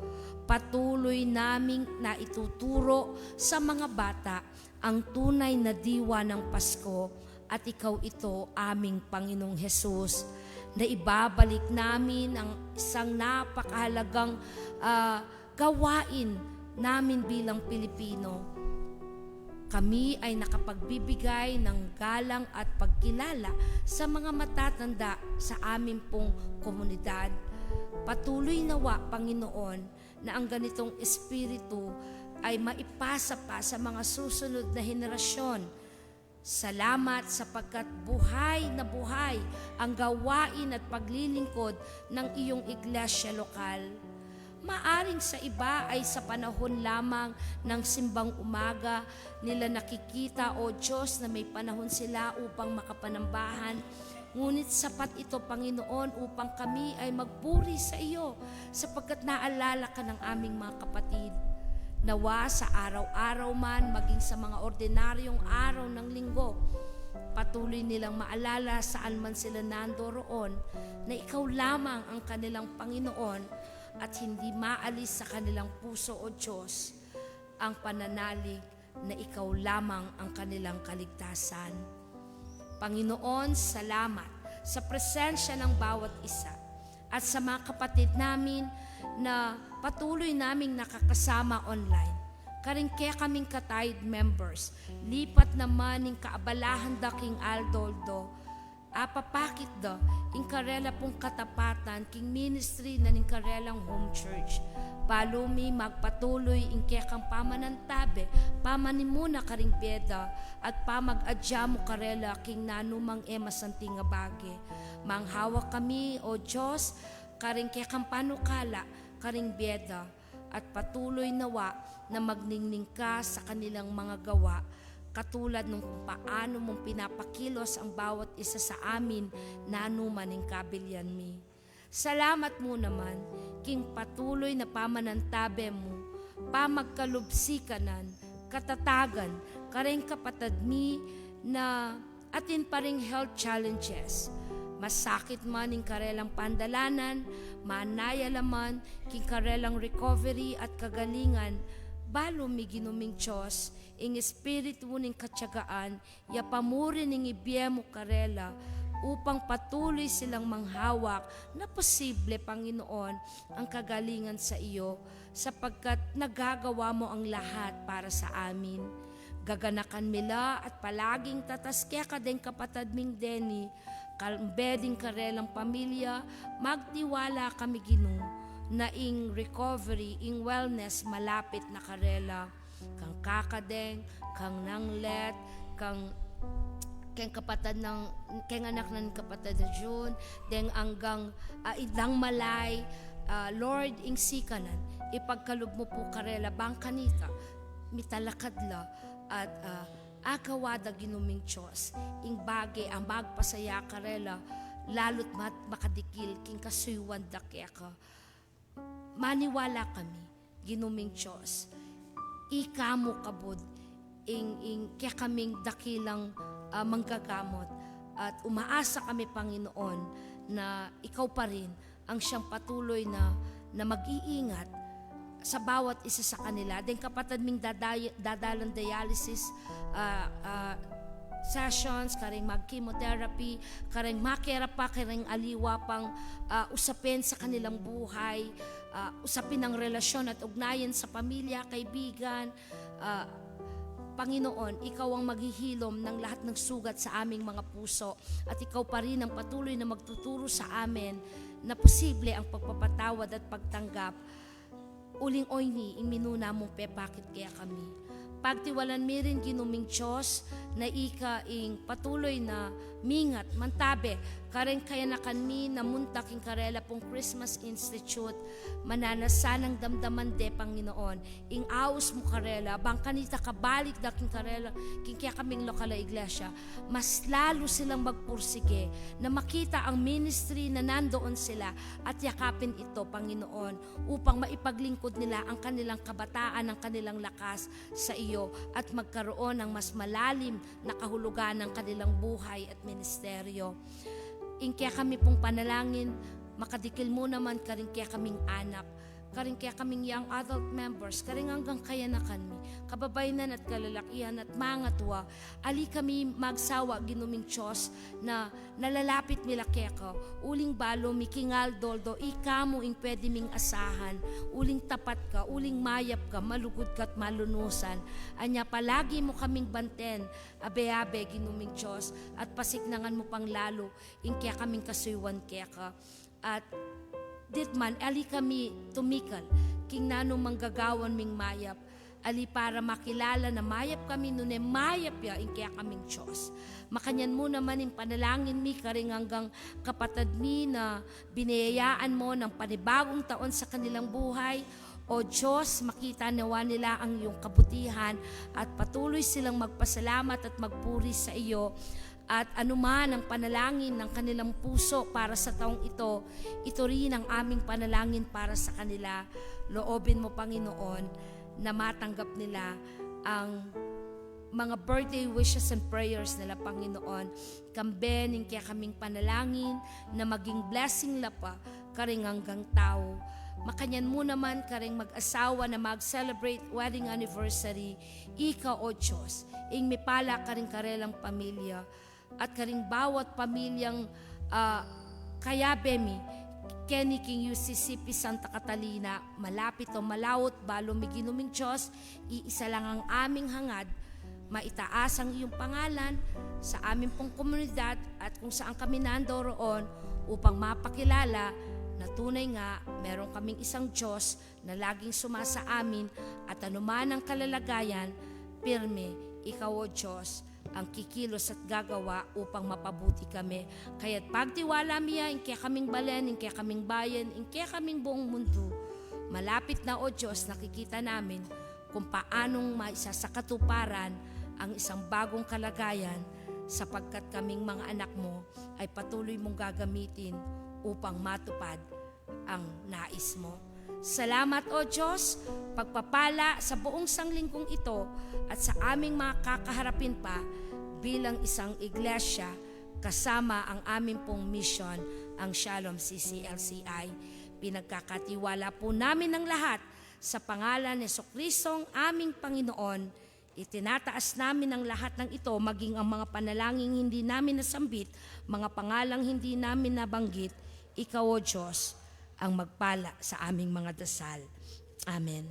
Patuloy naming naituturo sa mga bata ang tunay na diwa ng Pasko, at ikaw ito, aming Panginoong Hesus, na ibabalik namin ang isang napakahalagang gawain namin bilang Pilipino. Kami ay nakapagbibigay ng galang at pagkilala sa mga matatanda sa aming pong komunidad. Patuloy nawa, Panginoon, na ang ganitong espiritu ay maipasa pa sa mga susunod na henerasyon. Salamat sapagkat buhay na buhay ang gawain at paglilingkod ng iyong iglesia lokal. Maaring sa iba ay sa panahon lamang ng simbang umaga nila nakikita, O Diyos, na may panahon sila upang makapanambahan. Ngunit sapat ito, Panginoon, upang kami ay magpuri sa iyo sapagkat naalala ka ng aming mga kapatid. Nawa sa araw-araw man, maging sa mga ordinaryong araw ng linggo, patuloy nilang maalala saan man sila nandoroon na ikaw lamang ang kanilang Panginoon, at hindi maalis sa kanilang puso, O Diyos, ang pananalig na ikaw lamang ang kanilang kaligtasan. Panginoon, salamat sa presensya ng bawat isa at sa mga kapatid namin na patuloy naming nakakasama online. Karingke kaming ka-tithe members, lipat naman ng kaabalahan da king Aldoldo, apapakit da, ing karela pong katapatan, king ministry na ning karelang home church. Balumi magpatuloy ingke kang pamanantabe, pamanimuna karing beda, at pamag-adya mo karela king nanumang masanting nga bage. Manghawak kami, O Diyos, karing ke kang panukala, karing beda, at patuloy nawa na magningning ka sa kanilang mga gawa, katulad nung kung paano mong pinapakilos ang bawat isa sa amin na anuman ang kabilyan mi. Salamat mo naman, king patuloy na pamanantabe mo, pamagkalubsikanan, katatagan, kareng kapatid mi na atin pa ring health challenges. Masakit man ing karelang pandalanan, manaya laman, king karelang recovery at kagalingan, balo mi ginuming Diyos, ing espiritu ning katyagaan, yapamurin ing ibiyemo karela, upang patuloy silang manghawak na posible, Panginoon, ang kagalingan sa iyo, sapagkat nagagawa mo ang lahat para sa amin. Gaganakan mila at palaging tataskya ka din kapatid ming Denny, kalbeding karelang pamilya, magtiwala kami Ginoo, na ing recovery, ing wellness malapit na karela, kang kakadeng, kang nanglet, kang kapatid ng anak ng kapatid na June, deng anggang idang malay, Lord ing sikanan, ipagkalub mo po karela bang kanita, mitalakadla at akawada ginuming Diyos, ing bagay ang magpasaya karela, lalot makadikil king kasuywan dakya ka. Maniwala kami, ginuming Diyos, ikamo kabod, ing kaya kaming dakilang manggagamot, at umaasa kami, Panginoon, na ikaw pa rin ang siyang patuloy na mag-iingat sa bawat isa sa kanila. Then kapatid ming dadalang dialysis sessions, karing mag-chemotherapy, karing makera pa, karing aliwa pang usapin sa kanilang buhay, usapin ng relasyon at ugnayan sa pamilya, kaibigan. Panginoon, ikaw ang maghihilom ng lahat ng sugat sa aming mga puso, at ikaw pa rin ang patuloy na magtuturo sa amin na posible ang pagpapatawad at pagtanggap. Uling oyni, iminuna mong pepakit kaya kami. Pagtiwalan mi rin ginuming Diyos na ika ing patuloy na mingat, mantabe, kareng kayanakan mi na muntaking karela pong Christmas Institute, mananasanang damdaman de, Panginoon, ing aos mo karela, bang kanita kabalik daking karela, king kaya kaming lokal na iglesia, mas lalo silang magpursige, na makita ang ministry na nandoon sila, at yakapin ito, Panginoon, upang maipaglingkod nila ang kanilang kabataan, ang kanilang lakas sa iyo, at magkaroon ng mas malalim na kahulugan ng kanilang buhay at ministeryo. Kaya kami pong panalangin, makadikil mo naman karing kaya kaming anak, karing kaya kaming young adult members, karing hanggang kayanakan mi, kababaynan at kalalakihan at mga tuwa, ali kami magsawa ginuming Diyos na nalalapit mila keka, uling balo mi kingal doldo, ikamo ing pwede ming asahan, uling tapat ka, uling mayap ka, malugod ka at malunusan, anya palagi mo kaming banten, abe-abe ginuming Diyos, at pasiknangan mo pang lalo, ing kaya kaming kasuywan keka, at ditman, ali kami tumikal, king nanong manggagawan ming mayap, ali para makilala na mayap kami nun mayap ya, ing kaya kaming Diyos. Makanyan mo naman yung panalangin mi, karing hanggang kapatid mi na binayayaan mo ng panibagong taon sa kanilang buhay. O Diyos, makita nawa nila ang iyong kabutihan at patuloy silang magpasalamat at magpuri sa iyo. At anuman ang panalangin ng kanilang puso para sa taong ito, ito rin ang aming panalangin para sa kanila. Loobin mo, Panginoon, na matanggap nila ang mga birthday wishes and prayers nila, Panginoon. Kambenin kaya kaming panalangin na maging blessing la pa karing hanggang tao. Makanyan mo naman karing mag-asawa na mag-celebrate wedding anniversary. Ika, O Diyos, ing mipala karing karelang pamilya, at karing bawat pamilyang kayabemi, Kenny King UCCP Santa Catalina, malapit o malawot, balo mi ginuming Diyos, iisa lang ang aming hangad, maitaas ang iyong pangalan sa aming pong komunidad at kung saan kami nandoroon upang mapakilala na tunay nga meron kaming isang Diyos na laging sumasa amin at anuman ang kalalagayan, pirme, ikaw o Diyos, ang kikilos at gagawa upang mapabuti kami. Kaya't pagtiwala miya, inke kaming balen, inke kaming bayan, inke kaming buong mundo. Malapit na o Diyos, nakikita namin kung paanong maisa sa katuparan ang isang bagong kalagayan sapagkat kaming mga anak mo ay patuloy mong gagamitin upang matupad ang nais mo. Salamat o Diyos, pagpapala sa buong sanglinggong ito at sa aming mga kakaharapin pa bilang isang iglesia kasama ang aming pong mission, ang Shalom CCLCI. Pinagkakatiwala po namin ang lahat sa pangalan ni Jesucristong aming Panginoon. Itinataas namin ang lahat ng ito, maging ang mga panalangin hindi namin nasambit, mga pangalang hindi namin nabanggit. Ikaw o Diyos ang magpala sa aming mga dasal. Amen.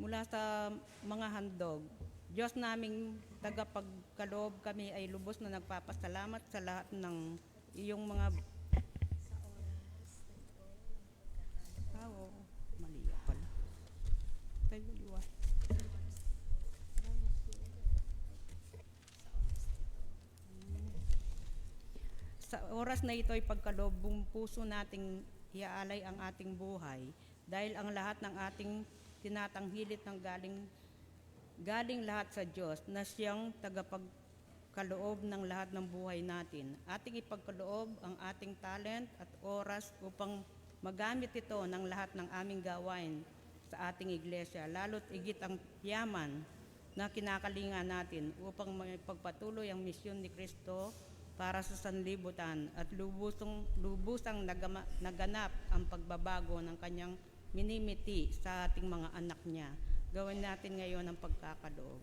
Mula sa mga handog, Diyos naming tagapagkaloob, kami ay lubos na nagpapasalamat sa lahat ng iyong mga mali pala. Tayo liwas. Sa oras na ito ay pagkaloob, buong puso nating iaalay ang ating buhay dahil ang lahat ng ating tinatanghilit ng galing lahat sa Diyos na siyang tagapagkaloob ng lahat ng buhay natin. Ating ipagkaloob ang ating talent at oras upang magamit ito ng lahat ng aming gawain sa ating iglesia, lalo't igit ang yaman na kinakalinga natin upang magpagpatuloy ang misyon ni Kristo para sa sanlibutan at lubusang naganap ang pagbabago ng kanyang minimiti sa ating mga anak niya. Gawin natin ngayon ang pagkakaloob.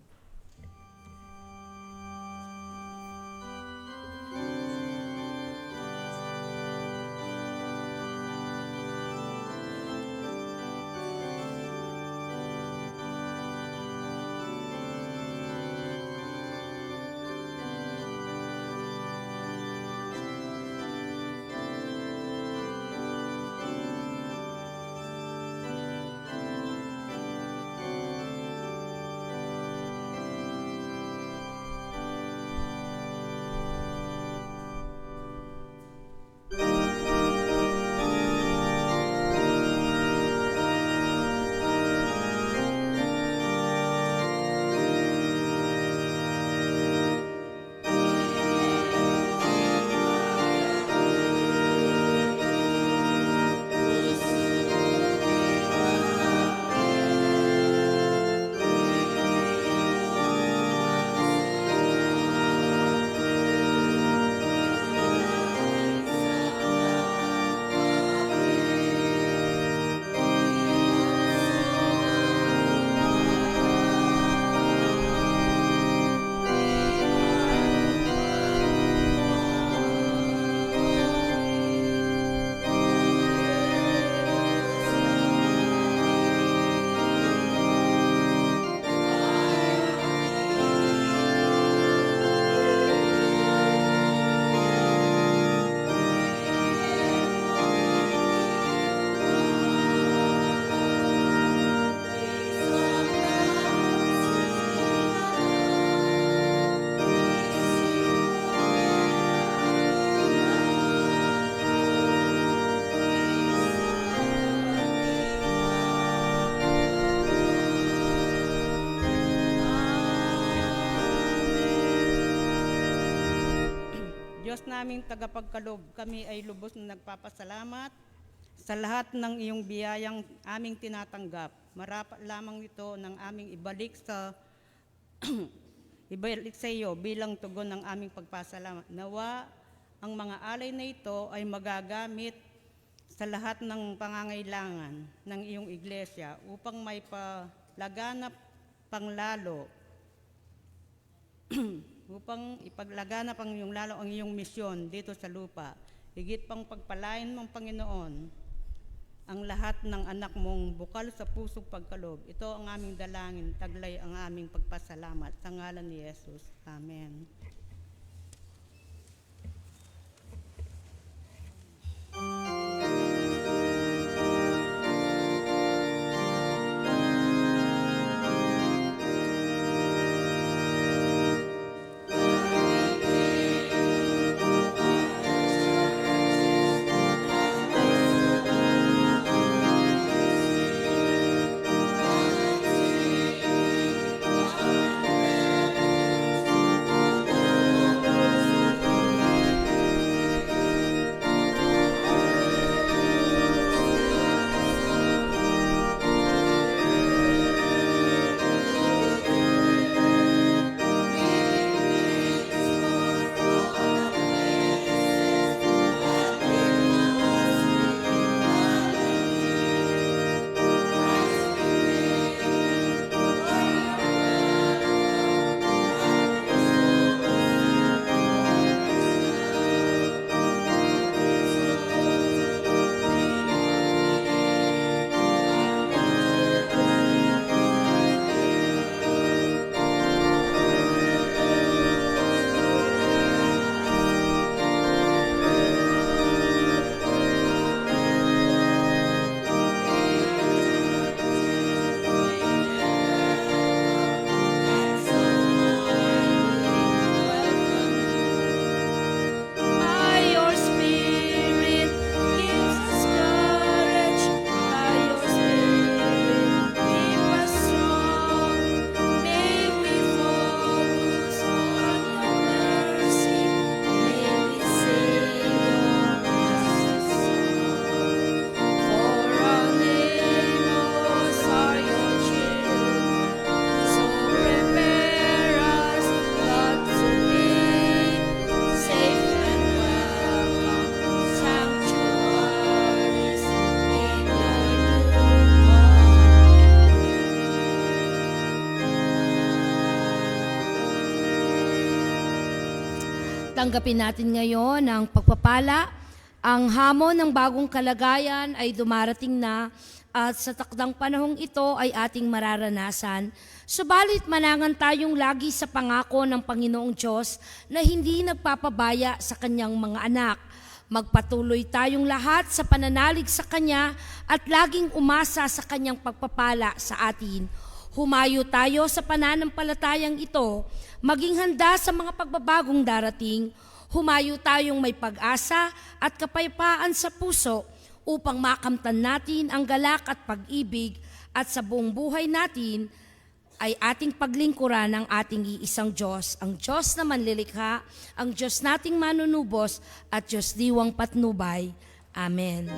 Diyos naming tagapagkaloob, kami ay lubos na nagpapasalamat sa lahat ng iyong biyayang aming tinatanggap. Marapat lamang ito ng aming ibalik sa iyo bilang tugon ng aming pagpasalamat. Nawa ang mga alay na ito ay magagamit sa lahat ng pangangailangan ng iyong iglesia upang may palaganap panglalo upang ipaglaganap ang iyong lalo ang iyong misyon dito sa lupa. Higit pang pagpalain mong Panginoon ang lahat ng anak mong bukal sa pusong pagkaloob. Ito ang aming dalangin, taglay ang aming pagpasalamat. Sa ngalan ni Jesus. Amen. Tanggapin natin ngayon ang pagpapala. Ang hamon ng bagong kalagayan ay dumarating na at sa takdang panahong ito ay ating mararanasan. Subalit manangan tayong lagi sa pangako ng Panginoong Diyos na hindi nagpapabaya sa kanyang mga anak. Magpatuloy tayong lahat sa pananalig sa Kanya at laging umasa sa Kanyang pagpapala sa atin. Humayo tayo sa pananampalatayang ito, maging handa sa mga pagbabagong darating. Humayo tayong may pag-asa at kapayapaan sa puso upang makamtan natin ang galak at pag-ibig at sa buong buhay natin ay ating paglingkuran ng ating iisang Diyos, ang Diyos na manlilikha, ang Diyos nating manunubos at Diyos diwang patnubay. Amen.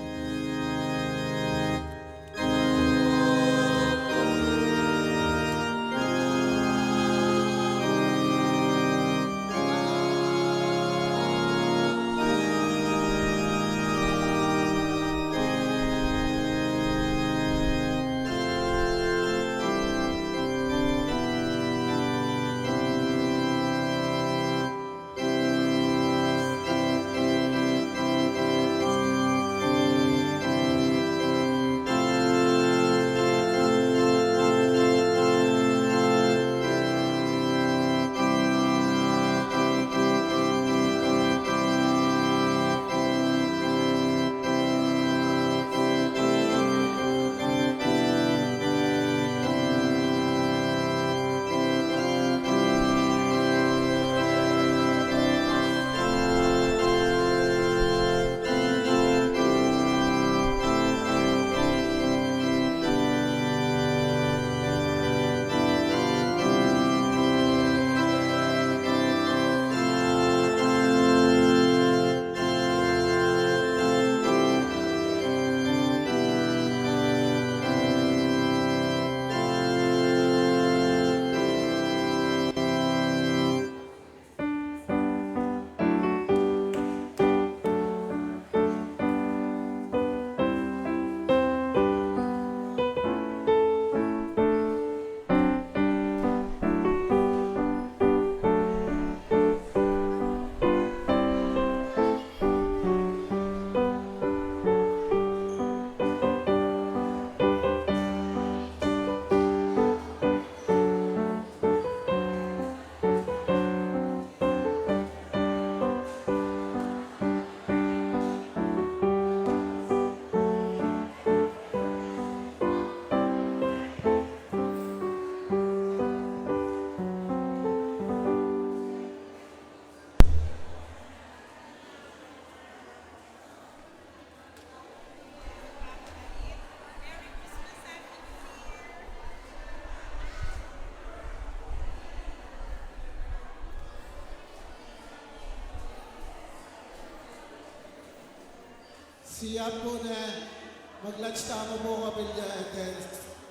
Siya po na mag-lunch tama po kapilya and then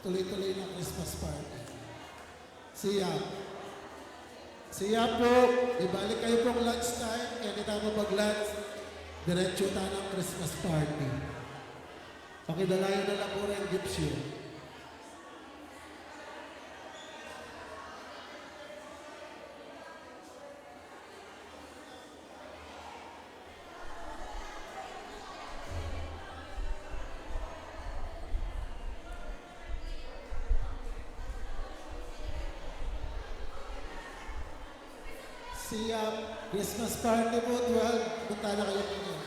tuloy-tuloy ng Christmas party. Siya. Siya po, ibalik kayo pong lunch time, anytime mo mag-lunch, diretso tayo ng Christmas party. Pakidalayan na lang po rin gifts yun. Siya, Christmas party po, 12. Punta na kayo po.